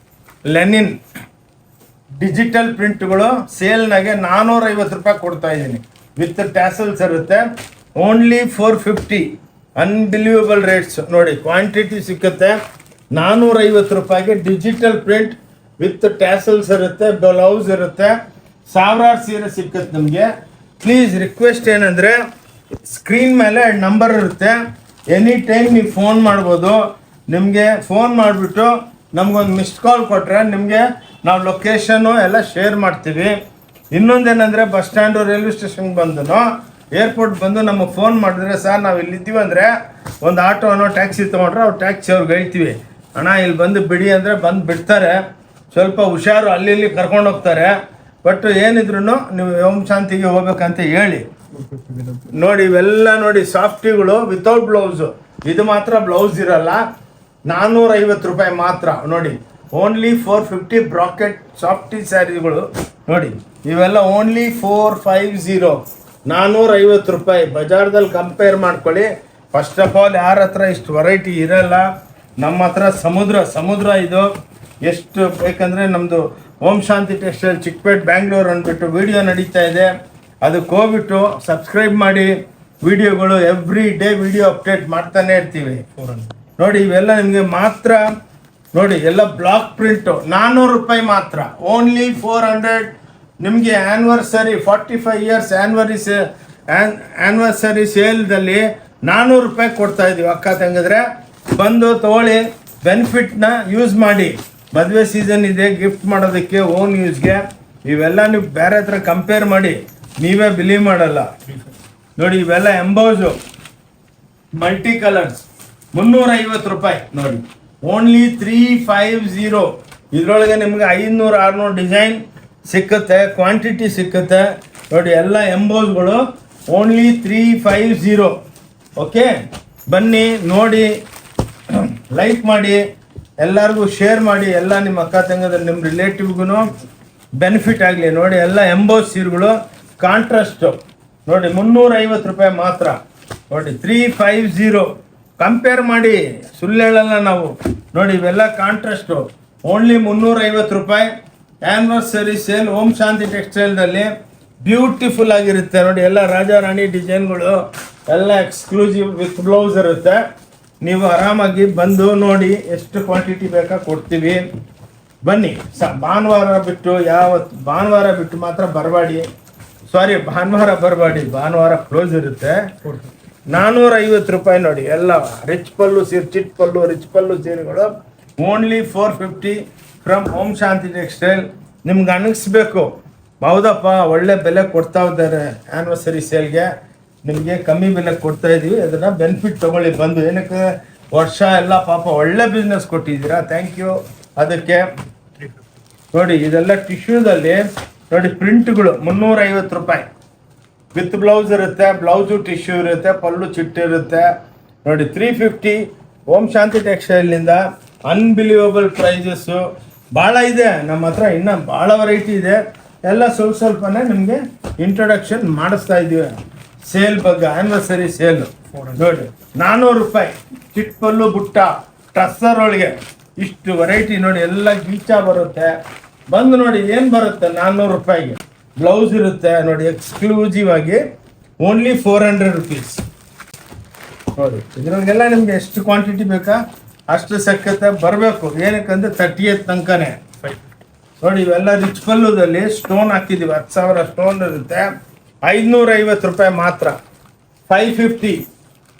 [SPEAKER 1] ಲೆನಿನ್ ಡಿಜಿಟಲ್ ಪ್ರಿಂಟ್ಗಳು ಸೇಲ್ನಾಗೆ 450 ರೂಪಾಯಿ ಕೊಡ್ತಾ ಇದ್ದೀನಿ, ವಿತ್ ಟ್ಯಾಸಲ್ಸ್ ಇರುತ್ತೆ. ಓನ್ಲಿ 450, ಅನ್ಬಿಲೀವಬಲ್ ರೇಟ್ಸ್ ನೋಡಿ. ಕ್ವಾಂಟಿಟಿ ಸಿಕ್ಕುತ್ತೆ. 450 ರೂಪಾಯಿಗೆ ಡಿಜಿಟಲ್ ಪ್ರಿಂಟ್ ವಿತ್ ಟ್ಯಾಸಲ್ಸ್ ಇರುತ್ತೆ, ಬ್ಲೌಸ್ ಇರುತ್ತೆ, ಸಾವಿರಾರು ಸೀರೆ ಸಿಕ್ಕತ್ತೆ ನಿಮಗೆ. ಪ್ಲೀಸ್ ರಿಕ್ವೆಸ್ಟ್ ಏನಂದರೆ, ಸ್ಕ್ರೀನ್ ಮೇಲೆ ನಂಬರ್ ಇರುತ್ತೆ, ಎನಿ ಟೈಮ್ ನೀವು ಫೋನ್ ಮಾಡ್ಬೋದು. ನಿಮಗೆ ಫೋನ್ ಮಾಡಿಬಿಟ್ಟು ನಮಗೊಂದು ಮಿಸ್ಡ್ ಕಾಲ್ ಕೊಟ್ಟರೆ ನಿಮಗೆ ನಾವು ಲೊಕೇಶನ್ನು ಎಲ್ಲ ಶೇರ್ ಮಾಡ್ತೀವಿ. ಇನ್ನೊಂದೇನೆಂದರೆ, ಬಸ್ ಸ್ಟ್ಯಾಂಡು, ರೈಲ್ವೆ ಸ್ಟೇಷನ್ಗೆ ಬಂದು, ಏರ್ಪೋರ್ಟ್ ಬಂದು ನಮಗೆ ಫೋನ್ ಮಾಡಿದ್ರೆ, ಸರ್ ನಾವು ಇಲ್ಲಿದ್ದೀವಿ ಅಂದರೆ ಒಂದು ಆಟೋನೋ ಟ್ಯಾಕ್ಸಿ ತೊಗೊಂಡ್ರೆ ಅವ್ರು ಟ್ಯಾಕ್ಸಿ ಅವ್ರಿಗೆ ಹೇಳ್ತೀವಿ, ಅಣ್ಣ ಇಲ್ಲಿ ಬಂದು ಬಿಡಿ ಅಂದರೆ ಬಂದು ಬಿಡ್ತಾರೆ. ಸ್ವಲ್ಪ ಹುಷಾರು, ಅಲ್ಲಿ ಇಲ್ಲಿ ಕರ್ಕೊಂಡು ಹೋಗ್ತಾರೆ. ಬಟ್ ಏನಿದ್ರು ನೀವು ಓಂ ಶಾಂತಿಗೆ ಹೋಗ್ಬೇಕಂತ ಹೇಳಿ ನೋಡಿ. ಇವೆಲ್ಲ ನೋಡಿ ಸಾಫ್ಟಿಗಳು ವಿತೌಟ್ ಬ್ಲೌಸು, ಇದು ಮಾತ್ರ ಬ್ಲೌಸ್ ಇರಲ್ಲ. 450 ರೂಪಾಯಿ ಮಾತ್ರ ನೋಡಿ. ಓನ್ಲಿ 450 ಬ್ರಾಕೆಟ್ ಸಾಫ್ಟಿ ಸ್ಯಾರಿಗಳು ನೋಡಿ. ಇವೆಲ್ಲ ಓನ್ಲಿ 450, 450 ರೂಪಾಯಿ. ಬಜಾರ್ದಲ್ಲಿ ಕಂಪೇರ್ ಮಾಡ್ಕೊಳ್ಳಿ. ಫಸ್ಟ್ ಆಫ್ ಆಲ್ ಯಾರ ಹತ್ರ ಇಷ್ಟು ವೆರೈಟಿ ಇರಲ್ಲ, ನಮ್ಮ ಹತ್ರ ಸಮುದ್ರ ಇದು. ಎಷ್ಟು ಬೇಕಂದರೆ ನಮ್ಮದು ಓಂ ಶಾಂತಿ ಟೆಕ್ಸ್ಟೈಲ್ ಚಿಕ್ಕಪೇಟ್ ಬ್ಯಾಂಗ್ಳೂರು ಅಂದ್ಬಿಟ್ಟು ವಿಡಿಯೋ ನಡೀತಾ ಇದೆ, ಅದಕ್ಕೆ ಹೋಗ್ಬಿಟ್ಟು ಸಬ್ಸ್ಕ್ರೈಬ್ ಮಾಡಿ. ವಿಡಿಯೋಗಳು ಎವ್ರಿ ಡೇ ವಿಡಿಯೋ ಅಪ್ಡೇಟ್ ಮಾಡ್ತಾನೆ ಇರ್ತೀವಿ ನೋಡಿ. ಇವೆಲ್ಲ ನಿಮಗೆ ಮಾತ್ರ ನೋಡಿ, ಎಲ್ಲ ಬ್ಲಾಕ್ ಪ್ರಿಂಟು 400 ರೂಪಾಯಿ ಮಾತ್ರ, ಓನ್ಲಿ 400. ನಿಮಗೆ ಆ್ಯನಿವರ್ಸರಿ 45 ಇಯರ್ಸ್ ಆ್ಯನಿವರ್ಸರಿ ಸೇಲ್ದಲ್ಲಿ 400 ರೂಪಾಯಿ ಕೊಡ್ತಾ ಇದ್ದೀವಿ. ಅಕ್ಕ ತಂಗಿದ್ರೆ ಬಂದು ತೊಗೊಳ್ಳಿ, ಬೆನಿಫಿಟ್ನ ಯೂಸ್ ಮಾಡಿ. ಮದುವೆ ಸೀಸನ್ ಇದೆ, ಗಿಫ್ಟ್ ಮಾಡೋದಕ್ಕೆ, ಓನ್ ಯೂಸ್ಗೆ. ಇವೆಲ್ಲ ನೀವು ಬೇರೆ ಹತ್ರ ಕಂಪೇರ್ ಮಾಡಿ, ನೀವೇ ಬಿಲೀವ್ ಮಾಡಲ್ಲ ನೋಡಿ. ಇವೆಲ್ಲ ಎಂಬೋಸು ಮಲ್ಟಿ ಕಲರ್ಸ್ 350 ರೂಪಾಯಿ ನೋಡಿ. ಓನ್ಲಿ 350. ಇದರೊಳಗೆ ನಿಮ್ಗೆ 500-600 ಡಿಸೈನ್ ಸಿಕ್ಕುತ್ತೆ, ಕ್ವಾಂಟಿಟಿ ಸಿಕ್ಕುತ್ತೆ ನೋಡಿ. ಎಲ್ಲ ಎಂಬೋಸ್ಗಳು ಓನ್ಲಿ 350. ಓಕೆ, ಬನ್ನಿ ನೋಡಿ, ಲೈಕ್ ಮಾಡಿ, ಎಲ್ಲರಿಗೂ ಶೇರ್ ಮಾಡಿ, ಎಲ್ಲ ನಿಮ್ಮ ಅಕ್ಕ ತಂಗದ ನಿಮ್ಮ ರಿಲೇಟಿವ್ಗೂ ಬೆನಿಫಿಟ್ ಆಗಲಿ. ನೋಡಿ ಎಲ್ಲ ಎಂಬೋಸ್ ಸೀರೆಗಳು ಕಾಂಟ್ರಾಸ್ಟು ನೋಡಿ 350 ರೂಪಾಯಿ ಮಾತ್ರ. ನೋಡಿ 350 ಕಂಪೇರ್ ಮಾಡಿ, ಸುಳ್ಳು ಹೇಳಲ್ಲ ನಾವು. ನೋಡಿ ಇವೆಲ್ಲ ಕಾಂಟ್ರಾಸ್ಟು ಓನ್ಲಿ 350 ರೂಪಾಯಿ. ಆ್ಯನಿವರ್ಸರಿ ಸೇಲ್ ಓಂ ಶಾಂತಿ ಟೆಕ್ಸ್ಟೈಲ್ದಲ್ಲಿ ಬ್ಯೂಟಿಫುಲ್ ಆಗಿರುತ್ತೆ. ನೋಡಿ ಎಲ್ಲ ರಾಜಾ ರಾಣಿ ಡಿಸೈನ್ಗಳು ಎಲ್ಲ ಎಕ್ಸ್ಕ್ಲೂಸಿವ್ ವಿತ್ ಬ್ಲೌಸ್ ಇರುತ್ತೆ. ನೀವು ಆರಾಮಾಗಿ ಬಂದು ನೋಡಿ, ಎಷ್ಟು ಕ್ವಾಂಟಿಟಿ ಬೇಕಾ ಕೊಡ್ತೀವಿ. ಬನ್ನಿ. ಭಾನುವಾರ ಬಿಟ್ಟು ಮಾತ್ರ ಬರಬೇಡಿ. ಸಾರಿ, ಭಾನುವಾರ ಬರಬೇಡಿ, ಭಾನುವಾರ ಕ್ಲೋಸ್ ಇರುತ್ತೆ. 450 ರೂಪಾಯಿ ನೋಡಿ ಎಲ್ಲ ರಿಚ್ ಪಲ್ಲು ಸೀರೆ, ಚಿಟ್ ಪಲ್ಲು, ರಿಚ್ ಪಲ್ಲು ಸೀರೆಗಳು only 450 from Om Shanti textile. ನಿಮ್ಗೆ ಅನ್ನಿಸ್ಬೇಕು ಹೌದಪ್ಪ ಒಳ್ಳೆ ಬೆಲೆ ಕೊಡ್ತಾ ಇದ್ದಾರೆ ಆ್ಯನಿವರ್ಸರಿ ಸೇಲ್ಗೆ, ನಿಮಗೆ ಕಮ್ಮಿ ಬೆಲೆ ಕೊಡ್ತಾ ಇದ್ದೀವಿ, ಅದನ್ನು ಬೆನಿಫಿಟ್ ತೊಗೊಳ್ಳಿ ಬಂದು. ಏನಕ್ಕೆ ವರ್ಷ ಎಲ್ಲ ಪಾಪ ಒಳ್ಳೆ ಬಿಸ್ನೆಸ್ ಕೊಟ್ಟಿದ್ದೀರಾ, ಥ್ಯಾಂಕ್ ಯು ಅದಕ್ಕೆ. ನೋಡಿ ಇದೆಲ್ಲ ಟಿಶ್ಯೂದಲ್ಲಿ ನೋಡಿ ಪ್ರಿಂಟ್ಗಳು 350 ರೂಪಾಯಿ ವಿತ್ ಬ್ಲೌಸ್ ಇರುತ್ತೆ, ಬ್ಲೌಸು ಟಿಶ್ಯೂ ಇರುತ್ತೆ, ಪಲ್ಲು ಚಿಟ್ಟು ಇರುತ್ತೆ. ನೋಡಿ 350 ಓಂ ಶಾಂತಿ ಟೆಕ್ಸ್ಟೈಲ್ನಿಂದ. ಅನ್ಬಿಲೀವಬಲ್ ಪ್ರೈಸಸ್ಸು ಭಾಳ ಇದೆ ನಮ್ಮ ಹತ್ರ, ಇನ್ನೂ ಭಾಳ ವೆರೈಟಿ ಇದೆ. ಎಲ್ಲ ಸ್ವಲ್ಪನೇ ನಿಮಗೆ ಇಂಟ್ರೊಡಕ್ಷನ್ ಮಾಡಿಸ್ತಾ ಇದ್ದೀವಿ ಸೇಲ್ ಬಗ್ಗೆ. ಆ್ಯನಿವರ್ಸರಿ ಸೇಲು ನೋಡಿ 400 ರೂಪಾಯಿ ಚಿಟ್ ಪಲ್ಲು ಬುಟ್ಟ ಟಸ್ಸರ್ ಒಳಗೆ ಇಷ್ಟು ವೆರೈಟಿ ನೋಡಿ, ಎಲ್ಲ ಗೀಚಾ ಬರುತ್ತೆ. ಬಂದು ನೋಡಿ ಏನು ಬರುತ್ತೆ 400 ರೂಪಾಯಿಗೆ. ಬ್ಲೌಸ್ ಇರುತ್ತೆ ನೋಡಿ ಎಕ್ಸ್ಕ್ಲೂಸಿವ್ ಆಗಿ ಓನ್ಲಿ 400 ರುಪೀಸ್. ನೋಡಿ ಇದ್ರೊಳಗೆಲ್ಲ ನಿಮ್ಗೆ ಎಷ್ಟು ಕ್ವಾಂಟಿಟಿ ಬೇಕಾ ಅಷ್ಟು ಸಕ್ಕತ್ತೆ ಬರಬೇಕು. ಏನಕ್ಕಂದ್ರೆ 30th ತನಕನೇ. ನೋಡಿ ಇವೆಲ್ಲ ರಿಚ್ ಪಲ್ಲುದಲ್ಲಿ ಸ್ಟೋನ್ ಹಾಕಿದ್ದೀವಿ, 10,000 ಸ್ಟೋನ್ ಇರುತ್ತೆ. 550 ರೂಪಾಯಿ ಮಾತ್ರ. 550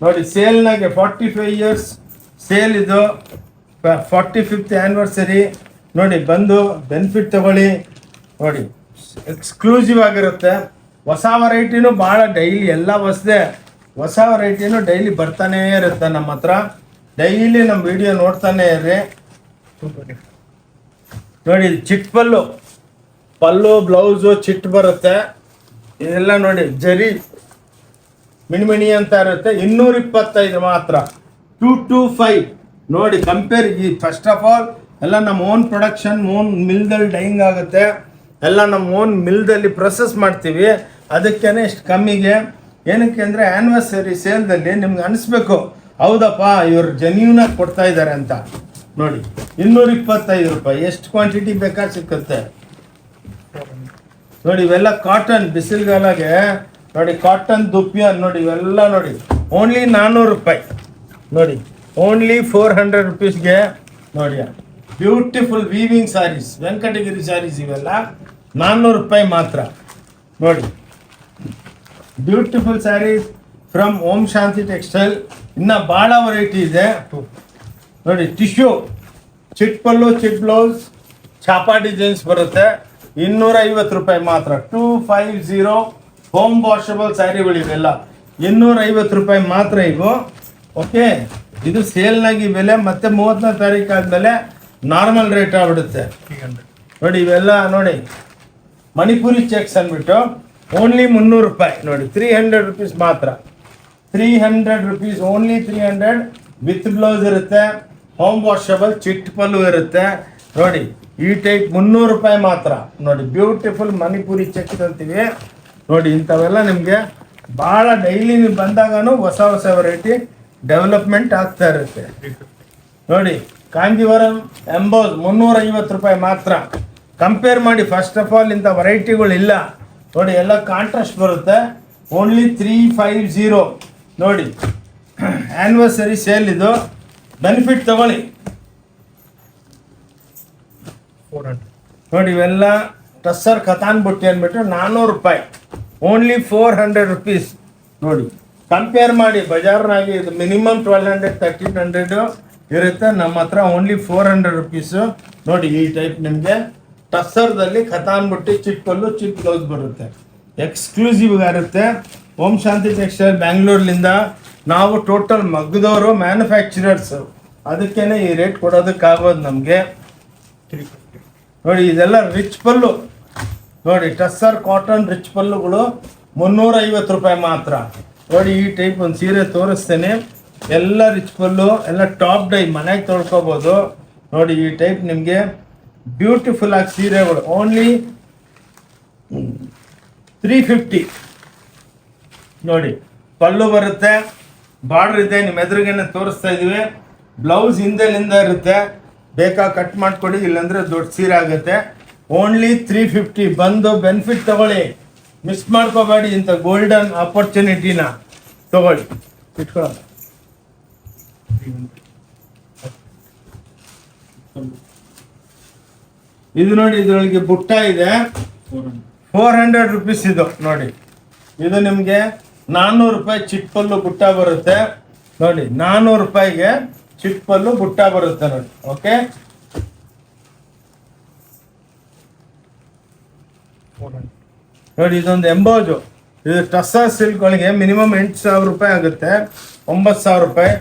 [SPEAKER 1] ನೋಡಿ ಸೇಲ್ನಾಗೆ 45 ಇಯರ್ಸ್ ಸೇಲ್ ಇದು, 45th ಆ್ಯನಿವರ್ಸರಿ. ನೋಡಿ ಬಂದು ಬೆನಿಫಿಟ್ ತಗೊಳ್ಳಿ. ನೋಡಿ ಎಕ್ಸ್ಕ್ಲೂಸಿವ್ ಆಗಿರುತ್ತೆ. ಹೊಸ ವೆರೈಟಿನೂ ಭಾಳ ಡೈಲಿ ಎಲ್ಲ ಹೊಸ ವೆರೈಟಿನೂ ಡೈಲಿ ಬರ್ತಾನೇ ಇರುತ್ತೆ ನಮ್ಮ ಹತ್ರ. ಡೈಲಿ ನಮ್ಮ ವಿಡಿಯೋ ನೋಡ್ತಾನೆ ಇರ್ರಿ. ನೋಡಿ ಚಿಟ್ ಪಲ್ಲು ಬ್ಲೌಸು ಚಿಟ್ ಬರುತ್ತೆ. ಇದೆಲ್ಲ ನೋಡಿ ಜರಿ ಮಿಣಿಮಿಣಿ ಅಂತ ಇರುತ್ತೆ. 225 ಮಾತ್ರ. 225 ನೋಡಿ ಕಂಪೇರ್. ಈ ಫಸ್ಟ್ ಆಫ್ ಆಲ್ ಎಲ್ಲ ನಮ್ಮ ಓನ್ ಪ್ರೊಡಕ್ಷನ್, ಓನ್ ಮಿಲ್ದಲ್ಲಿ ಡೈಯಿಂಗ್ ಆಗುತ್ತೆ. ಎಲ್ಲ ನಮ್ಮ ಓನ್ ಮಿಲ್ದಲ್ಲಿ ಪ್ರೊಸೆಸ್ ಮಾಡ್ತೀವಿ, ಅದಕ್ಕೇ ಇಷ್ಟು ಕಮ್ಮಿಗೆ. ಏನಕ್ಕೆ ಅಂದರೆ ಆ್ಯನಿವರ್ಸರಿ ಸೇಲ್ದಲ್ಲಿ ನಿಮ್ಗೆ ಅನಿಸ್ಬೇಕು ಹೌದಪ್ಪ ಇವರು ಜೆನ್ಯೂನಾಗಿ ಕೊಡ್ತಾ ಇದ್ದಾರೆ ಅಂತ. ನೋಡಿ 225 ರೂಪಾಯಿ ಎಷ್ಟು ಕ್ವಾಂಟಿಟಿ ಬೇಕಾ ಸಿಕ್ಕುತ್ತೆ. ನೋಡಿ ಇವೆಲ್ಲ ಕಾಟನ್ ಬಿಸಿಲುಗಾಲಗೆ ನೋಡಿ ಕಾಟನ್ ದುಪ್ಪಿಯನ್ ನೋಡಿ ಇವೆಲ್ಲ ನೋಡಿ ಓನ್ಲಿ 400 ರೂಪಾಯಿ. ನೋಡಿ ಓನ್ಲಿ 400 ರುಪೀಸ್ಗೆ ನೋಡಿ ಬ್ಯೂಟಿಫುಲ್ ವೀವಿಂಗ್ ಸ್ಯಾರೀಸ್, ವೆಂಕಟಗಿರಿ ಸ್ಯಾರೀಸ್ ಇವೆಲ್ಲ 400 ರೂಪಾಯಿ ಮಾತ್ರ. ನೋಡಿ beautiful saris from Om Shanti textile. ಇನ್ನು ಭಾಳ ವೆರೈಟಿ ಇದೆ ನೋಡಿ. ಟಿಶ್ಯೂ ಚಿಟ್ ಪಲ್ಲು, ಚಿಟ್ ಬ್ಲೌಸ್, ಛಾಪಾ ಡಿಸೈನ್ಸ್ ಬರುತ್ತೆ. 250 ರೂಪಾಯಿ ಮಾತ್ರ. 250 ಹೋಮ್ ವಾಷಬಲ್ ಸ್ಯಾರಿಗಳಿವೆಲ್ಲ 250 ರೂಪಾಯಿ ಮಾತ್ರ ಇವು. ಓಕೆ, ಇದು ಸೇಲ್ನಾಗಿ ಬೆಲೆ. ಮತ್ತೆ 30ನೇ ತಾರೀಕು ಆದಮೇಲೆ ನಾರ್ಮಲ್ ರೇಟ್ ಆಗ್ಬಿಡುತ್ತೆ. ನೋಡಿ ಇವೆಲ್ಲ ನೋಡಿ ಮಣಿಪುರಿ ಚೆಕ್ಸ್ ಅಂದ್ಬಿಟ್ಟು ಓನ್ಲಿ 300 ರೂಪಾಯಿ. ನೋಡಿ 300 ರುಪೀಸ್ ಮಾತ್ರ. 300 ರುಪೀಸ್ ಓನ್ಲಿ 300 ವಿತ್ ಬ್ಲೌಸ್ ಇರುತ್ತೆ. ಹೋಮ್ ವಾಷಬಲ್ ಚಿಟ್ ಪಲ್ಲು ಇರುತ್ತೆ. ನೋಡಿ ಈ ಟೈಪ್ 300 ರೂಪಾಯಿ ಮಾತ್ರ. ನೋಡಿ ಬ್ಯೂಟಿಫುಲ್ ಮಣಿಪುರಿ ಚೆಕ್ಸ್ ಅಂತೀವಿ. ನೋಡಿ ಇಂಥವೆಲ್ಲ ನಿಮಗೆ ಭಾಳ ಡೈಲಿ ನೀವು ಬಂದಾಗೂ ಹೊಸ ವೆರೈಟಿ ಡೆವಲಪ್ಮೆಂಟ್ ಆಗ್ತಾ ಇರುತ್ತೆ. ನೋಡಿ ಕಾಂಜೀವರಂ ಎಂಬೋಸ್ 350 ರೂಪಾಯಿ ಮಾತ್ರ. ಕಂಪೇರ್ ಮಾಡಿ. ಫಸ್ಟ್ ಆಫ್ ಆಲ್ ಇಂಥ ವೆರೈಟಿಗಳಿಲ್ಲ. ನೋಡಿ ಎಲ್ಲ ಕಾಂಟ್ರಾಸ್ಟ್ ಬರುತ್ತೆ. ಓನ್ಲಿ 350. ನೋಡಿ ಆ್ಯನಿವರ್ಸರಿ ಸೇಲ್ ಇದು, ಬೆನಿಫಿಟ್ ತಗೊಳ್ಳಿ. ನೋಡಿ ಇವೆಲ್ಲ ಟಸ್ಸರ್ ಕತಾನ್ ಬುಟ್ಟಿ ಅಂದ್ಬಿಟ್ಟು 400 ರೂಪಾಯಿ. Only 400 rupees. ನೋಡಿ ಕಂಪೇರ್ ಮಾಡಿ. ಬಜಾರ್ನಾಗಿ ಇದು ಮಿನಿಮಮ್ 1200 1300 ಇರುತ್ತೆ. ನಮ್ಮ ಹತ್ರ ಓನ್ಲಿ 400 ರುಪೀಸು. ನೋಡಿ ಈ ಟೈಪ್ ನಿಮಗೆ ಟಸ್ಸರ್ದಲ್ಲಿ ಕತಾನ್ ಬುಟ್ಟಿ, ಚಿಟ್ ಪಲ್ಲು, ಚಿಟ್ ಬ್ಲೌಸ್ ಬರುತ್ತೆ. ಎಕ್ಸ್ಕ್ಲೂಸಿವ್ ಇರುತ್ತೆ. ಓಂ ಶಾಂತಿ ಟೆಕ್ಸ್ಟೈಲ್ ಬ್ಯಾಂಗ್ಳೂರ್ಲಿಂದ ನಾವು ಟೋಟಲ್ ಮಗ್ಗದವರು, ಮ್ಯಾನುಫ್ಯಾಕ್ಚರರ್ಸು. ಅದಕ್ಕೇ ಈ ರೇಟ್ ಕೊಡೋದಕ್ಕಾಗೋದು ನಮಗೆ. ನೋಡಿ ಇದೆಲ್ಲ ರಿಚ್ ಪಲ್ಲು. ನೋಡಿ ಟಸ್ಸರ್ ಕಾಟನ್ ರಿಚ್ ಪಲ್ಲುಗಳು 350 ರೂಪಾಯಿ ಮಾತ್ರ. ನೋಡಿ ಈ ಟೈಪ್ ಒಂದು ಸೀರೆ ತೋರಿಸ್ತೇನೆ. ಎಲ್ಲ ರಿಚ್ ಪಲ್ಲು, ಎಲ್ಲ ಟಾಪ್ ಡೈ, ಮನೆಗೆ ತೊಳ್ಕೊಬೋದು. ನೋಡಿ ಈ ಟೈಪ್ ನಿಮಗೆ ಬ್ಯೂಟಿಫುಲ್ ಆಗಿ ಸೀರೆಗಳು ಓನ್ಲಿ 350. ನೋಡಿ ಪಲ್ಲು ಬರುತ್ತೆ, ಬಾರ್ಡರ್ ಇದೆ, ನಿಮ್ಮ ಎದುರಿಗೇನೆ ತೋರಿಸ್ತಾ ಇದೀವಿ. ಬ್ಲೌಸ್ ಹಿಂದೆಲಿಂದ ಇರುತ್ತೆ, ಬೇಕಾ ಕಟ್ ಮಾಡ್ಕೊಡಿ, ಇಲ್ಲಾಂದ್ರೆ ದೊಡ್ಡ ಸೀರೆ ಆಗುತ್ತೆ. ಓನ್ಲಿ 350. ಬಂದು ಬೆನಿಫಿಟ್ ತಗೊಳ್ಳಿ, ಮಿಸ್ ಮಾಡ್ಕೋಬೇಡಿ. ಇಂಥ ಗೋಲ್ಡನ್ ಆಪರ್ಚುನಿಟಿನ ತಗೊಳ್ಳಿ, ಇಟ್ಕೊಳ್ಳೋಣ. ಇದು ನೋಡಿ, ಇದರೊಳಗೆ ಬುಟ್ಟ ಇದೆ, 400 ರುಪೀಸ್. ಇದು ನೋಡಿ, ಇದು ನಿಮಗೆ 400 ರೂಪಾಯಿ ಚಿಟ್ಪಲ್ಲು ಬುಟ್ಟ ಬರುತ್ತೆ. ನೋಡಿ 400 ರೂಪಾಯಿಗೆ ಚಿಟ್ಪಲ್ಲು ಬುಟ್ಟ ಬರುತ್ತೆ ನೋಡಿ. ಓಕೆ, ನೋಡಿ ಇದೊಂದು ಎಂಬೋಜು. ಇದು ಟಸ್ಸಾ ಸಿಲ್ಕ್ ಒಳಗೆ ಮಿನಿಮಮ್ 8,000 ರೂಪಾಯಿ ಆಗುತ್ತೆ, 9,000 ರೂಪಾಯಿ.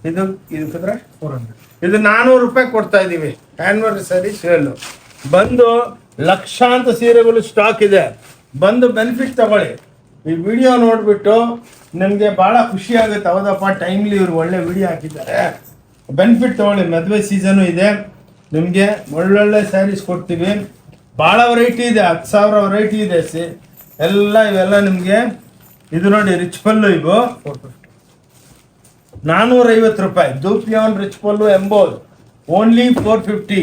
[SPEAKER 1] ಇದು 400. ಇದು 400 ರೂಪಾಯಿ ಕೊಡ್ತಾ ಇದೀವಿ, ಆನಿವರ್ಸರಿ ಸೇಲ್. ಬಂದು ಲಕ್ಷಾಂತರ ಸೀರೆಗಳು ಸ್ಟಾಕ್ ಇದೆ, ಬಂದು ಬೆನಿಫಿಟ್ ತಗೊಳ್ಳಿ. ಈ ವಿಡಿಯೋ ನೋಡ್ಬಿಟ್ಟು ನಿಮಗೆ ಭಾಳ ಖುಷಿ ಆಗುತ್ತೆ. ಹೌದಪ್ಪ, ಟೈಮ್ಲಿ ಇವ್ರು ಒಳ್ಳೆ ವಿಡಿಯೋ ಹಾಕಿದ್ದಾರೆ, ಬೆನಿಫಿಟ್ ತಗೊಳ್ಳಿ. ಮದುವೆ ಸೀಸನು ಇದೆ, ನಿಮಗೆ ಒಳ್ಳೊಳ್ಳೆ ಸ್ಯಾರೀಸ್ ಕೊಡ್ತೀವಿ. ಭಾಳ ವೆರೈಟಿ ಇದೆ, 10,000 ವೆರೈಟಿ ಇದೆ. ಇವೆಲ್ಲ ನಿಮಗೆ. ಇದು ನೋಡಿ ರಿಚ್ ಪಲ್ಲು, ಇವು 450 ರೂಪಾಯಿ. ದೂಪಿಯಾನ್ ರಿಚ್ ಪಲ್ಲು ಎಂಬೋಲ್ ಓನ್ಲಿ 450.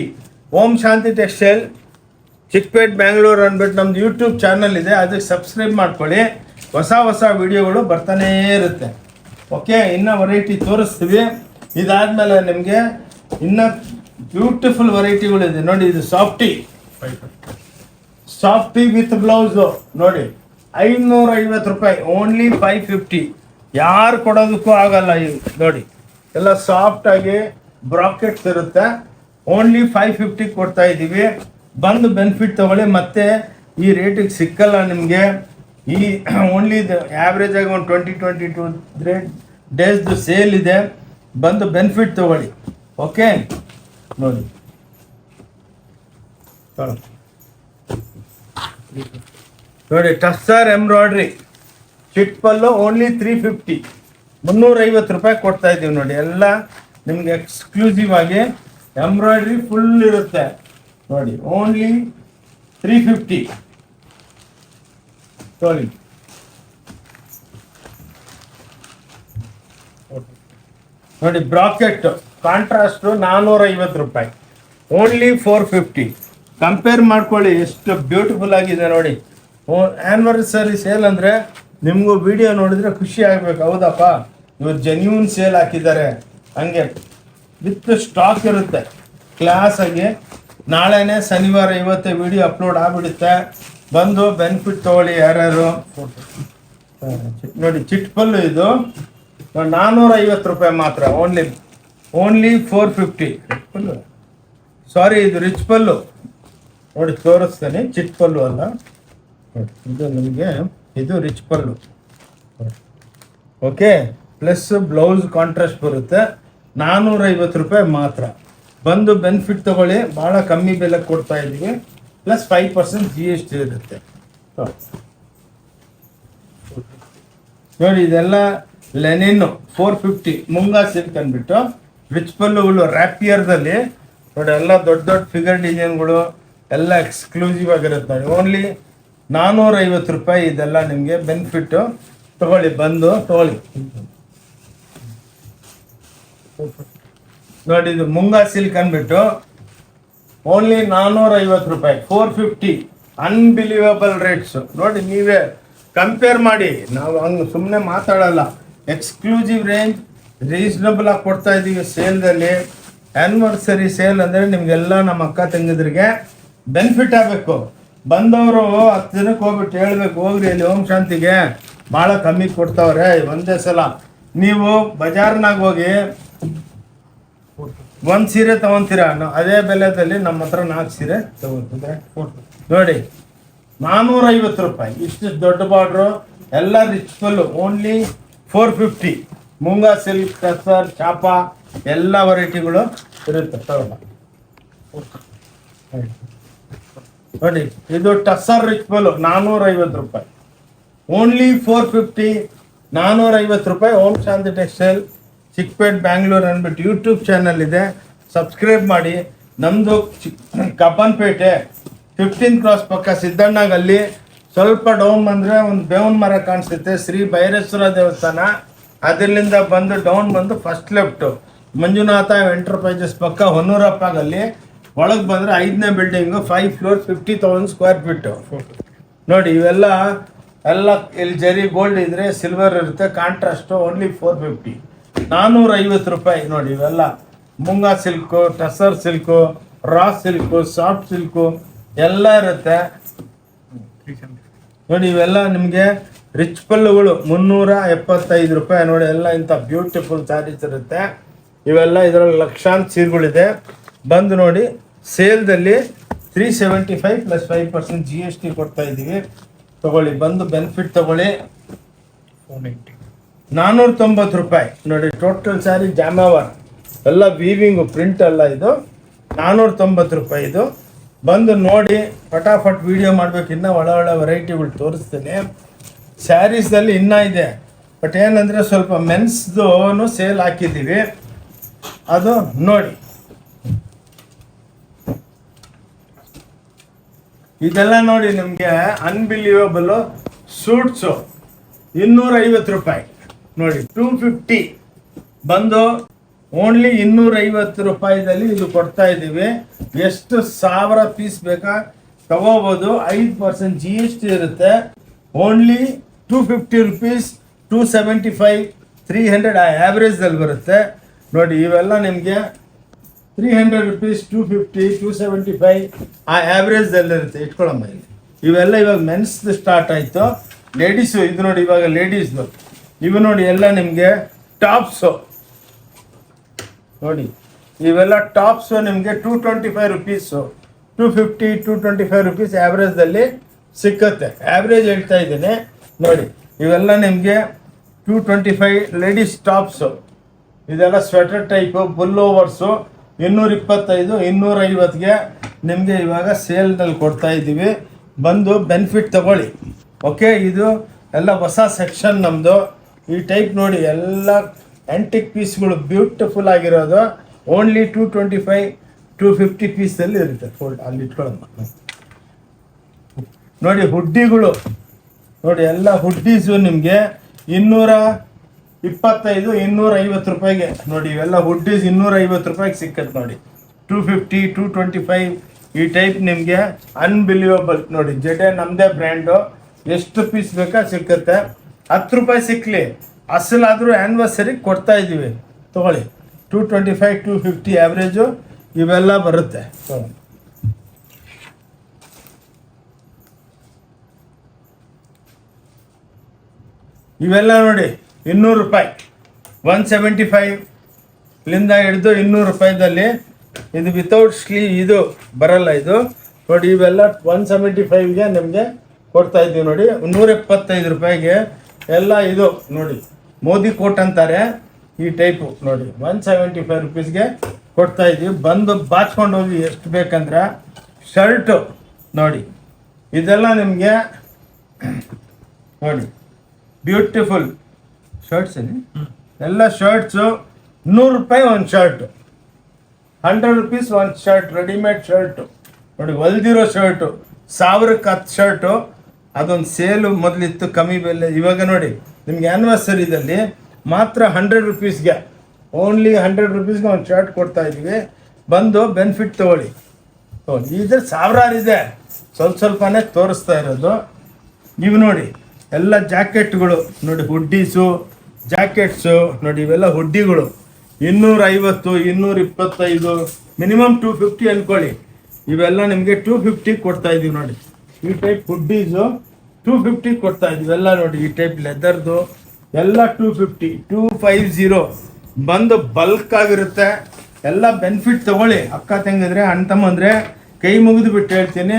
[SPEAKER 1] ಓಂ ಶಾಂತಿ ಟೆಕ್ಸ್ಟೈಲ್, ಚಿಕ್ಕಪೇಟ್, ಬ್ಯಾಂಗ್ಳೂರ್ ಅಂದ್ಬಿಟ್ಟು ನಮ್ದು ಯೂಟ್ಯೂಬ್ ಚಾನಲ್ ಇದೆ, ಅದಕ್ಕೆ ಸಬ್ಸ್ಕ್ರೈಬ್ ಮಾಡ್ಕೊಳ್ಳಿ. ಹೊಸ ವಿಡಿಯೋಗಳು ಬರ್ತಾನೇ ಇರುತ್ತೆ. ಓಕೆ, ಇನ್ನೂ ವೆರೈಟಿ ತೋರಿಸ್ತೀವಿ. ಇದಾದ್ಮೇಲೆ ನಿಮಗೆ ಇನ್ನು ಬ್ಯೂಟಿಫುಲ್ ವೆರೈಟಿಗಳಿದೆ. ನೋಡಿ ಇದು ಸಾಫ್ಟಿ ವಿತ್ ಬ್ಲೌಸು. ನೋಡಿ 550 ರೂಪಾಯಿ, ಓನ್ಲಿ 550. ಯಾರು ಕೊಡೋದಕ್ಕೂ ಆಗಲ್ಲ. ನೋಡಿ ಎಲ್ಲ ಸಾಫ್ಟ್ ಆಗಿ ಬ್ರಾಕೆಟ್ಸ್ ಇರುತ್ತೆ, ಓನ್ಲಿ 550 ಕೊಡ್ತಾ ಇದ್ದೀವಿ. ಬಂದು ಬೆನಿಫಿಟ್ ತಗೊಳ್ಳಿ. ಮತ್ತೆ ಈ ರೇಟಿಗೆ ಸಿಕ್ಕಲ್ಲ ನಿಮಗೆ. ಈ ಓನ್ಲಿ ಆ್ಯಾವ್ರೇಜ್ ಆಗಿ ಒಂದು 20-22 ಡೇಸ್ದು ಸೇಲ್ ಇದೆ, ಬಂದು ಬೆನಿಫಿಟ್ ತಗೊಳ್ಳಿ. ಓಕೆ, ನೋಡಿ ನೋಡಿ ಟಸ್ಸರ್ ಎಂಬ್ರಾಯ್ಡ್ರಿ ಚಿಟ್ಪಲ್ಲು ಓನ್ಲಿ 350. 350 ರೂಪಾಯಿ ಕೊಡ್ತಾ ಇದ್ದೀವಿ. ನೋಡಿ ಎಲ್ಲ ನಿಮ್ಗೆ ಎಕ್ಸ್ಕ್ಲೂಸಿವ್ ಆಗಿ ಎಂಬ್ರಾಯ್ಡ್ರಿ ಫುಲ್ ಇರುತ್ತೆ. ನೋಡಿ ಓನ್ಲಿ 350. ನೋಡಿ ನೋಡಿ ಬ್ರಾಕೆಟ್ ಕಾಂಟ್ರಾಸ್ಟ್ 450 ರೂಪಾಯಿ, ಓನ್ಲಿ 450. ಕಂಪೇರ್ ಮಾಡ್ಕೊಳ್ಳಿ ಎಷ್ಟು ಬ್ಯೂಟಿಫುಲ್ ಆಗಿದೆ ನೋಡಿ. ಆ್ಯನಿವರ್ಸರಿ ಸೇಲ್ ಅಂದರೆ ನಿಮಗೂ ವಿಡಿಯೋ ನೋಡಿದ್ರೆ ಖುಷಿ ಆಗಬೇಕು. ಹೌದಪ್ಪ, ಇವರು ಜೆನ್ಯೂನ್ ಸೇಲ್ ಹಾಕಿದ್ದಾರೆ. ಹಂಗೆ ವಿತ್ ಸ್ಟಾಕ್ ಇರುತ್ತೆ ಕ್ಲಾಸ್ ಆಗಿ. ನಾಳೆನೇ ಶನಿವಾರ, ಇವತ್ತೇ ವಿಡಿಯೋ ಅಪ್ಲೋಡ್ ಆಗಿಬಿಡುತ್ತೆ. ಬಂದು ಬೆನಿಫಿಟ್ ತಗೊಳ್ಳಿ ಯಾರ್ಯಾರು. ನೋಡಿ ಚಿಟ್ಪಲ್ಲು ಇದು 450 ರೂಪಾಯಿ ಮಾತ್ರ, ಓನ್ಲಿ 450. ಸಾರಿ, ಇದು ರಿಚ್ ಪಲ್ಲು. ನೋಡಿ ತೋರಿಸ್ತೇನೆ, ಚಿಟ್ಪಲ್ಲು ಅಲ್ಲ. ಇದು ನಿಮಗೆ ಇದು ರಿಚ್ ಪಲ್ಲು. ಓಕೆ, ಪ್ಲಸ್ ಬ್ಲೌಸ್ ಕಾಂಟ್ರಾಸ್ಟ್ ಬರುತ್ತೆ. 450 ರೂಪಾಯಿ ಮಾತ್ರ. ಬಂದು ಬೆನಿಫಿಟ್ ತಗೊಳ್ಳಿ, ಭಾಳ ಕಮ್ಮಿ ಬೆಲೆ ಕೊಡ್ತಾ ಇದ್ದೀವಿ. ಪ್ಲಸ್ 5% GST ಇರುತ್ತೆ. ನೋಡಿ ಇದೆಲ್ಲ ಲೆನಿನ್ 450 ಮುಂಗಾ ಸಿಲ್ಕ್ ಅಂದ್ಬಿಟ್ಟು ರಿಚ್ ಪಲ್ಲು ರ್ಯಾಪಿಯರ್ದಲ್ಲಿ. ನೋಡಿ ಎಲ್ಲ ದೊಡ್ಡ ಫಿಗರ್ ಡಿಸೈನ್ಗಳು ಎಲ್ಲ ಎಕ್ಸ್ಕ್ಲೂಸಿವ್ ಆಗಿರುತ್ತೆ. ನೋಡಿ ಓನ್ಲಿ 450 ರೂಪಾಯಿ. ಇದೆಲ್ಲ ನಿಮಗೆ ಬೆನಿಫಿಟ್ಟು ತಗೊಳ್ಳಿ, ಬಂದು ತಗೊಳ್ಳಿ. ನೋಡಿ ಇದು ಮುಂಗಾ ಸಿಲ್ಕ್ ಅಂದ್ಬಿಟ್ಟು ಓನ್ಲಿ 450 ರೂಪಾಯಿ, 450. Unbelievable rates. ನೋಡಿ ನೀವೇ ಕಂಪೇರ್ ಮಾಡಿ, ನಾವು ಹಂಗೆ ಸುಮ್ಮನೆ ಮಾತಾಡಲ್ಲ. ಎಕ್ಸ್ಕ್ಲೂಸಿವ್ ರೇಂಜ್ ರೀಸನಬಲ್ ಆಗಿ ಕೊಡ್ತಾ ಇದ್ದೀವಿ ಸೇಲ್ದಲ್ಲಿ. ಆ್ಯನಿವರ್ಸರಿ ಸೇಲ್ ಅಂದರೆ ನಿಮಗೆಲ್ಲ ನಮ್ಮ ಅಕ್ಕ ತಂಗಿದ್ರಿಗೆ ಬೆನಿಫಿಟ್ ಆಗಬೇಕು. ಬಂದವರು 10 ಜನಕ್ಕೆ ಹೋಗ್ಬಿಟ್ಟು ಹೇಳ್ಬೇಕು, ಹೋಗ್ರಿ ಇಲ್ಲಿ ಓಂ ಶಾಂತಿಗೆ ಭಾಳ ಕಮ್ಮಿ ಕೊಡ್ತಾವ್ರೆ ಒಂದೇ ಸಲ. ನೀವು ಬಜಾರ್ನಾಗ ಹೋಗಿ ಒಂದು ಸೀರೆ ತೊಗೊತೀರ, ಅದೇ ಬೆಲೆದಲ್ಲಿ ನಮ್ಮ ಹತ್ರ 4 ಸೀರೆ ತೊಗೊತಿದ್ರೆ. ನೋಡಿ 450 ರೂಪಾಯಿ. ಇಷ್ಟು ದೊಡ್ಡ ಬಾರ್ಡ್ರು, ಎಲ್ಲ ರಿಚ್ ಫುಲ್ಲು, ಓನ್ಲಿ 450. ಮುಂಗಾ ಸಿಲ್ಕ್, ಟಸರ್, ಚಾಪಾ ಎಲ್ಲ ವೆರೈಟಿಗಳು ಇರುತ್ತೆ. ತಗೊಳ್ಳ ನೋಡಿ ಇದು ಟಸರ್ ರಿಚ್ ಫುಲ್ಲು 450 ರೂಪಾಯಿ, ಓನ್ಲಿ 450. ₹450. ಓಂ ಶಾಂತಿ ಟೆಕ್ಸ್ಟೈಲ್ ಚಿಕ್ಕಪೇಟ್ ಬ್ಯಾಂಗ್ಳೂರ್ ಅಂದ್ಬಿಟ್ಟು ಯೂಟ್ಯೂಬ್ ಚಾನಲ್ ಇದೆ, ಸಬ್ಸ್ಕ್ರೈಬ್ ಮಾಡಿ. ನಮ್ಮದು ಕಬ್ಬನ್ಪೇಟೆ 15 ಕ್ರಾಸ್ ಪಕ್ಕ ಸಿದ್ದಣ್ಣಗಲ್ಲಿ. ಸ್ವಲ್ಪ ಡೌನ್ ಬಂದರೆ ಒಂದು ಬೇವಿನ ಮರ ಕಾಣಿಸುತ್ತೆ, ಶ್ರೀ ಭೈರೇಶ್ವರ ದೇವಸ್ಥಾನ. ಅದರಿಂದ ಬಂದು ಡೌನ್ ಬಂದು ಫಸ್ಟ್ ಲೆಫ್ಟು ಮಂಜುನಾಥ ಎಂಟರ್ಪ್ರೈಸಸ್ ಪಕ್ಕ ಹೊನ್ನೂರಪ್ಪಗಲ್ಲಿ. ಒಳಗೆ ಬಂದರೆ 5ನೇ ಬಿಲ್ಡಿಂಗು, 5 ಫ್ಲೋರ್, 50,000 ಸ್ಕ್ವೇರ್ ಫೀಟು. ನೋಡಿ ಇವೆಲ್ಲ ಇಲ್ಲಿ ಜರಿ ಗೋಲ್ಡ್ ಇದ್ರೆ ಸಿಲ್ವರ್ ಇರುತ್ತೆ, ಕಾಂಟ್ರಾಸ್ಟು. ಓನ್ಲಿ ₹450, ₹450. ನೋಡಿ ಇವೆಲ್ಲ ಮುಂಗಾ ಸಿಲ್ಕು, ಟಸರ್ ಸಿಲ್ಕು, ರಾ ಸಿಲ್ಕು, ಸಾಫ್ಟ್ ಸಿಲ್ಕು ಎಲ್ಲ ಇರುತ್ತೆ. ನೋಡಿ ಇವೆಲ್ಲ ನಿಮಗೆ ರಿಚ್ ಪಲ್ಲುಗಳು ₹375. ನೋಡಿ ಎಲ್ಲ ಇಂಥ ಬ್ಯೂಟಿಫುಲ್ ಸ್ಯಾರೀಸ್ ಇರುತ್ತೆ. ಇವೆಲ್ಲ ಇದರಲ್ಲಿ ಲಕ್ಷಾಂತರ ಸೀರೆಗಳಿದೆ. ಬಂದು ನೋಡಿ ಸೇಲ್ದಲ್ಲಿ 375 + 5% GST ಕೊಡ್ತಾ ಇದ್ದೀವಿ. ತಗೊಳ್ಳಿ, ಬಂದು ಬೆನಿಫಿಟ್ ತಗೊಳ್ಳಿ. ₹490. ನೋಡಿ ಟೋಟಲ್ ಸ್ಯಾರಿ ಜಾಮಾವರ್ ಎಲ್ಲ ವೀವಿಂಗು ಪ್ರಿಂಟ್ ಎಲ್ಲ ಇದು ₹490 ಇದು. ಬಂದು ನೋಡಿ, ಫಟಾಫಟ್ ವಿಡಿಯೋ ಮಾಡಬೇಕು. ಇನ್ನೂ ಒಳ್ಳೆ ವೆರೈಟಿಗಳು ತೋರಿಸ್ತೀನಿ. ಸ್ಯಾರೀಸಲ್ಲಿ ಇನ್ನೂ ಇದೆ, ಬಟ್ ಏನಂದರೆ ಸ್ವಲ್ಪ ಮೆನ್ಸ್ದು ಸೇಲ್ ಹಾಕಿದ್ದೀವಿ, ಅದು ನೋಡಿ. ಇದೆಲ್ಲ ನೋಡಿ ನಿಮಗೆ ಅನ್ಬಿಲೀವಬಲ್ ಸೂಟ್ಸು ₹250. ನೋಡಿ 250 ಬಂದು ಓನ್ಲಿ ₹250 ಇದು ಕೊಡ್ತಾ ಇದ್ದೀವಿ. ಎಷ್ಟು 1000 ಪೀಸ್ ಬೇಕಾ ತಗೋಬೋದು. 5% GST ಇರುತ್ತೆ. ಓನ್ಲಿ ₹250, ₹275, ₹300 ಆ ಆ್ಯಾವ್ರೇಜ್ದಲ್ಲಿ ಬರುತ್ತೆ. ನೋಡಿ ಇವೆಲ್ಲ ನಿಮಗೆ ₹300, ₹250, $275 ಆ ಆ್ಯಾವ್ರೇಜ್ದಲ್ಲಿ ಇರುತ್ತೆ. ಇಟ್ಕೊಳ್ಳಮ್ಮ ಇಲ್ಲಿ. ಇವೆಲ್ಲ ಇವಾಗ ಮೆನ್ಸ್ದು ಸ್ಟಾರ್ಟ್ ಆಯಿತು. ಲೇಡೀಸು ಇದು ನೋಡಿ, ಇವಾಗ ಲೇಡೀಸ್ದು ಇವು ನೋಡಿ ಎಲ್ಲ ನಿಮಗೆ ಟಾಪ್ಸು. ನೋಡಿ ಇವೆಲ್ಲ ಟಾಪ್ಸು ನಿಮಗೆ ₹225, ₹250, ₹225 ಆ್ಯಾವ್ರೇಜ್ದಲ್ಲಿ ಸಿಕ್ಕತ್ತೆ. ಆ್ಯಾವ್ರೇಜ್ ಹೇಳ್ತಾ ಇದ್ದೀನಿ ನೋಡಿ. ಇವೆಲ್ಲ ನಿಮಗೆ 225 ಲೇಡೀಸ್ ಟಾಪ್ಸು. ಇದೆಲ್ಲ ಸ್ವೆಟರ್ ಟೈಪು ಬುಲ್ ಓವರ್ಸು. 225, 250ಗೆ ನಿಮಗೆ ಇವಾಗ ಸೇಲ್ನಲ್ಲಿ ಕೊಡ್ತಾ ಇದ್ದೀವಿ. ಬಂದು ಬೆನಿಫಿಟ್ ತಗೊಳ್ಳಿ. ಓಕೆ, ಇದು ಎಲ್ಲ ಹೊಸ ಸೆಕ್ಷನ್ ನಮ್ಮದು. ಈ ಟೈಪ್ ನೋಡಿ ಎಲ್ಲ ಆ್ಯಂಟಿಕ್ ಪೀಸ್ಗಳು ಬ್ಯೂಟಿಫುಲ್ ಆಗಿರೋದು. ಓನ್ಲಿ 225, 250 ಪೀಸಲ್ಲಿ ಇರುತ್ತೆ. ಫೋಲ್ಡ್ ಅಲ್ಲಿ ಇಟ್ಕೊಳ್ಳೋಣ. ನೋಡಿ ಹುಡ್ಡಿಗಳು ನೋಡಿ, ಎಲ್ಲ ಹುಡ್ಡೀಸು ನಿಮಗೆ ₹225, ₹250. ನೋಡಿ ಇವೆಲ್ಲ ಹುಡ್ಡೀಸ್ ₹250 ಸಿಕ್ಕತ್ತೆ. ನೋಡಿ 250, 225 ಈ ಟೈಪ್ ನಿಮಗೆ ಅನ್ಬಿಲೀವಬಲ್. ನೋಡಿ ಜಡೆ ನಮ್ಮದೇ ಬ್ರ್ಯಾಂಡು. ಎಷ್ಟು ಪೀಸ್ ಬೇಕಾ ಸಿಕ್ಕತ್ತೆ. ₹10 ಸಿಕ್ಕಲಿ, ಅಸಲಾದರೂ ಆ್ಯನಿವರ್ಸರಿಗೆ ಕೊಡ್ತಾ ಇದ್ದೀವಿ. ತೊಗೊಳ್ಳಿ, 225, 250 ಆ್ಯಾವ್ರೇಜು ಇವೆಲ್ಲ ಬರುತ್ತೆ. ಇವೆಲ್ಲ ನೋಡಿ ₹200, $175 ಹಿಡಿದು ₹200. ಇದು ವಿತೌಟ್ ಸ್ಲೀವ್ ಇದು ಬರಲ್ಲ. ಇದು ನೋಡಿ ಇವೆಲ್ಲ 175ಗೆ ನಿಮಗೆ ಕೊಡ್ತಾ ಇದ್ದೀವಿ. ನೋಡಿ ₹175 ಎಲ್ಲ ಇದು ನೋಡಿ ಮೋದಿ ಕೋಟ್ ಅಂತಾರೆ ಈ ಟೈಪು. ನೋಡಿ ₹175 ಕೊಡ್ತಾ ಇದ್ದೀವಿ. ಬಂದು ಬಾಚ್ಕೊಂಡು ಹೋಗಿ ಎಷ್ಟು ಬೇಕಂದ್ರೆ. ಶರ್ಟು ನೋಡಿ ಇದೆಲ್ಲ ನಿಮಗೆ ನೋಡಿ ಬ್ಯೂಟಿಫುಲ್ ಶರ್ಟ್ಸ್ ಎಲ್ಲ. ಶರ್ಟ್ಸು ₹100 ಒಂದು ಶರ್ಟು, ₹100 ಒಂದು ಶರ್ಟ್. ರೆಡಿಮೇಡ್ ಶರ್ಟು ನೋಡಿ, ಹೊಲ್ದಿರೋ ಶರ್ಟು 1000ಕ್ಕೆ 10 ಶರ್ಟು. ಅದೊಂದು ಸೇಲು ಮೊದಲಿತ್ತು ಕಮ್ಮಿ ಬೆಲೆ. ಇವಾಗ ನೋಡಿ ನಿಮ್ಗೆ ಆ್ಯನಿವರ್ಸರಿದಲ್ಲಿ ಮಾತ್ರ ₹100ಗೆ ಓನ್ಲಿ ₹100ಗೆ ಒಂದು ಶರ್ಟ್ ಕೊಡ್ತಾ ಇದ್ದೀವಿ. ಬಂದು ಬೆನಿಫಿಟ್ ತೊಗೊಳ್ಳಿ. ಇದ್ರ ಸಾವಿರಾರು ಇದೆ, ಸ್ವಲ್ಪನೇ ತೋರಿಸ್ತಾ ಇರೋದು. ನೀವು ನೋಡಿ ಎಲ್ಲ ಜಾಕೆಟ್ಗಳು ನೋಡಿ, ಹುಡ್ಡೀಸು ಜಾಕೆಟ್ಸು ನೋಡಿ. ಇವೆಲ್ಲ ಹುಡ್ಡಿಗಳು $250, $225, ಮಿನಿಮಮ್ $250 ಅಂದ್ಕೊಳ್ಳಿ. ಇವೆಲ್ಲ ನಿಮಗೆ $250 ಕೊಡ್ತಾ ಇದ್ದೀವಿ. ನೋಡಿ ಈ ಟೈಪ್ ಹುಡ್ಡೀಸು $250 ಕೊಡ್ತಾ ಇದ್ದೀವಿ. ಎಲ್ಲ ನೋಡಿ ಈ ಟೈಪ್ ಲೆದರ್ದು ಎಲ್ಲ $250, $250 ಬಂದು ಬಲ್ಕ್ ಆಗಿರುತ್ತೆ. ಎಲ್ಲ ಬೆನಿಫಿಟ್ ತೊಗೊಳ್ಳಿ. ಅಕ್ಕ ತಂಗಿದ್ರೆ ಅಣ್ಣ ತಮ್ಮಂದರೆ ಕೈ ಮುಗಿದು ಬಿಟ್ಟು ಹೇಳ್ತೀನಿ,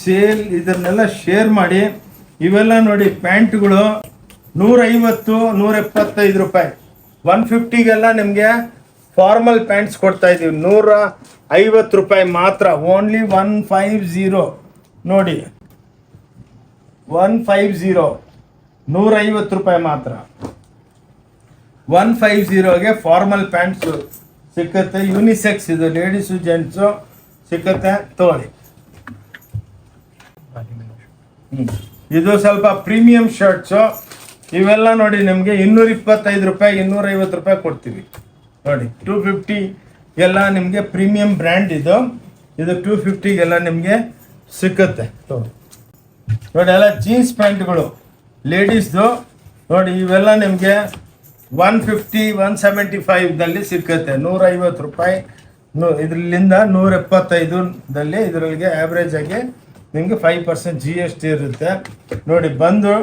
[SPEAKER 1] ಸೇಲ್ ಇದನ್ನೆಲ್ಲ ಶೇರ್ ಮಾಡಿ. ಇವೆಲ್ಲ ನೋಡಿ ಪ್ಯಾಂಟ್ಗಳು $150, $175. $150ಗೆಲ್ಲ ನಿಮಗೆ ಫಾರ್ಮಲ್ ಪ್ಯಾಂಟ್ಸ್ ಕೊಡ್ತಾ ಇದ್ದೀವಿ. $150 ಮಾತ್ರ. ಓನ್ಲಿ 150 ನೋಡಿ, 150 150 ಮಾತ್ರ. 150ಗೆ ಫಾರ್ಮಲ್ ಪ್ಯಾಂಟ್ಸು ಸಿಕ್ಕತ್ತೆ, ಯೂನಿಸೆಕ್ಸ್ ಇದು, ಲೇಡೀಸು ಜೆಂಟ್ಸು ಸಿಕ್ಕತ್ತೆ, ತೋಳಿ. ಇದು ಸ್ವಲ್ಪ ಪ್ರೀಮಿಯಂ ಶರ್ಟ್ಸು, ಇವೆಲ್ಲ ನೋಡಿ ನಿಮಗೆ 225 ರೂಪಾಯಿ 250 ರೂಪಾಯಿ ಕೊಡ್ತೀವಿ ನೋಡಿ. 250 ಎಲ್ಲ ನಿಮಗೆ ಪ್ರೀಮಿಯಂ ಬ್ರ್ಯಾಂಡ್ ಇದು 250ಗೆಲ್ಲ ನಿಮಗೆ ಸಿಕ್ಕತ್ತೆ ನೋಡಿ. ಎಲ್ಲ ಜೀನ್ಸ್ ಪ್ಯಾಂಟ್ಗಳು ಲೇಡೀಸ್ದು ನೋಡಿ, ಇವೆಲ್ಲ ನಿಮಗೆ 150 175ದಲ್ಲಿ ಸಿಕ್ಕತ್ತೆ. 150 ರೂಪಾಯಿ ಇದರಿಂದ 175ದಲ್ಲಿ ಇದರೊಳಗೆ ಆ್ಯಾವ್ರೇಜ್ ಆಗಿ ನಿಮಗೆ 5% GST ಇರುತ್ತೆ ನೋಡಿ. ಬಂದು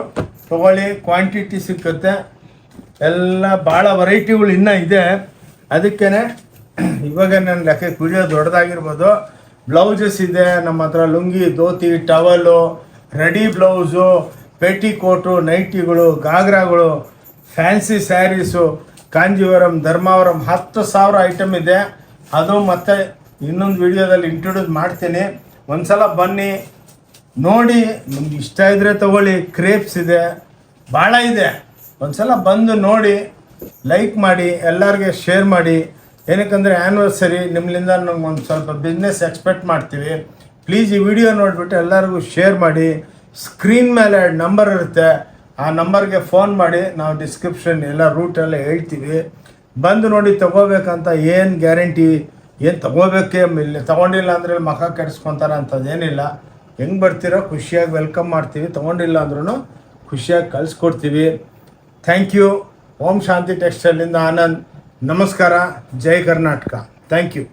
[SPEAKER 1] ತಗೊಳ್ಳಿ, ಕ್ವಾಂಟಿಟಿ ಸಿಕ್ಕತ್ತೆ. ಎಲ್ಲ ಭಾಳ ವೆರೈಟಿಗಳು ಇನ್ನೂ ಇದೆ, ಅದಕ್ಕೇ ಇವಾಗ ನನ್ನ ಲೆಕ್ಕಕ್ಕೆ ವಿಡಿಯೋ ದೊಡ್ಡದಾಗಿರ್ಬೋದು. ಬ್ಲೌಸಸ್ ಇದೆ ನಮ್ಮ ಹತ್ರ, lungi, dhoti, towel, ready blouse, petticoat, ನೈಟಿಗಳು, ಗಾಗ್ರಾಗಳು, fancy saris, Kanjeevaram, Dharmavaram 10,000 item ಇದೆ. ಅದು ಮತ್ತೆ ಇನ್ನೊಂದು ವಿಡಿಯೋದಲ್ಲಿ ಇಂಟ್ರೊಡ್ಯೂಸ್ ಮಾಡ್ತೀನಿ. ಒಂದ್ಸಲ ಬನ್ನಿ ನೋಡಿ, ನಿಮ್ಗೆ ಇಷ್ಟ ಇದ್ದರೆ ತಗೊಳ್ಳಿ. ಕ್ರೇಪ್ಸ್ ಇದೆ, ಭಾಳ ಇದೆ. ಒಂದ್ಸಲ ಬಂದು ನೋಡಿ, ಲೈಕ್ ಮಾಡಿ, ಎಲ್ಲರಿಗೆ ಶೇರ್ ಮಾಡಿ. ಏನಕ್ಕಂದರೆ ಆ್ಯನಿವರ್ಸರಿ ನಿಮ್ಮಿಂದ ನಮ್ಗೆ ಒಂದು ಸ್ವಲ್ಪ ಬಿಸ್ನೆಸ್ ಎಕ್ಸ್ಪೆಕ್ಟ್ ಮಾಡ್ತೀವಿ. ಪ್ಲೀಸ್ ಈ ವಿಡಿಯೋ ನೋಡಿಬಿಟ್ಟು ಎಲ್ಲರಿಗೂ ಶೇರ್ ಮಾಡಿ. ಸ್ಕ್ರೀನ್ ಮೇಲೆ ನಂಬರ್ ಇರುತ್ತೆ, ಆ ನಂಬರ್ಗೆ ಫೋನ್ ಮಾಡಿ, ನಾವು ಡಿಸ್ಕ್ರಿಪ್ಷನ್ ಎಲ್ಲ ರೂಟೆಲ್ಲ ಹೇಳ್ತೀವಿ. ಬಂದು ನೋಡಿ, ತೊಗೋಬೇಕಂತ ಏನು ಗ್ಯಾರಂಟಿ, ಏನು ತೊಗೋಬೇಕೆ, ಇಲ್ಲಿ ತೊಗೊಂಡಿಲ್ಲ ಅಂದರೆ ಮಖ ಕೆಡಿಸ್ಕೊತಾರೆ ಅಂಥದ್ದೇನಿಲ್ಲ. ಹೆಂಗೆ ಬರ್ತೀರೋ ಖುಷಿಯಾಗಿ ವೆಲ್ಕಮ್ ಮಾಡ್ತೀವಿ, ತೊಗೊಂಡಿಲ್ಲ ಅಂದ್ರೂ ಖುಷಿಯಾಗಿ ಕಳಿಸ್ಕೊಡ್ತೀವಿ. Thank you. ಓಂ ಶಾಂತಿ ಟೆಕ್ಸ್ಟೈಲಿಂದ ಆನಂದ್. ನಮಸ್ಕಾರ. ಜೈ ಕರ್ನಾಟಕ. Thank you.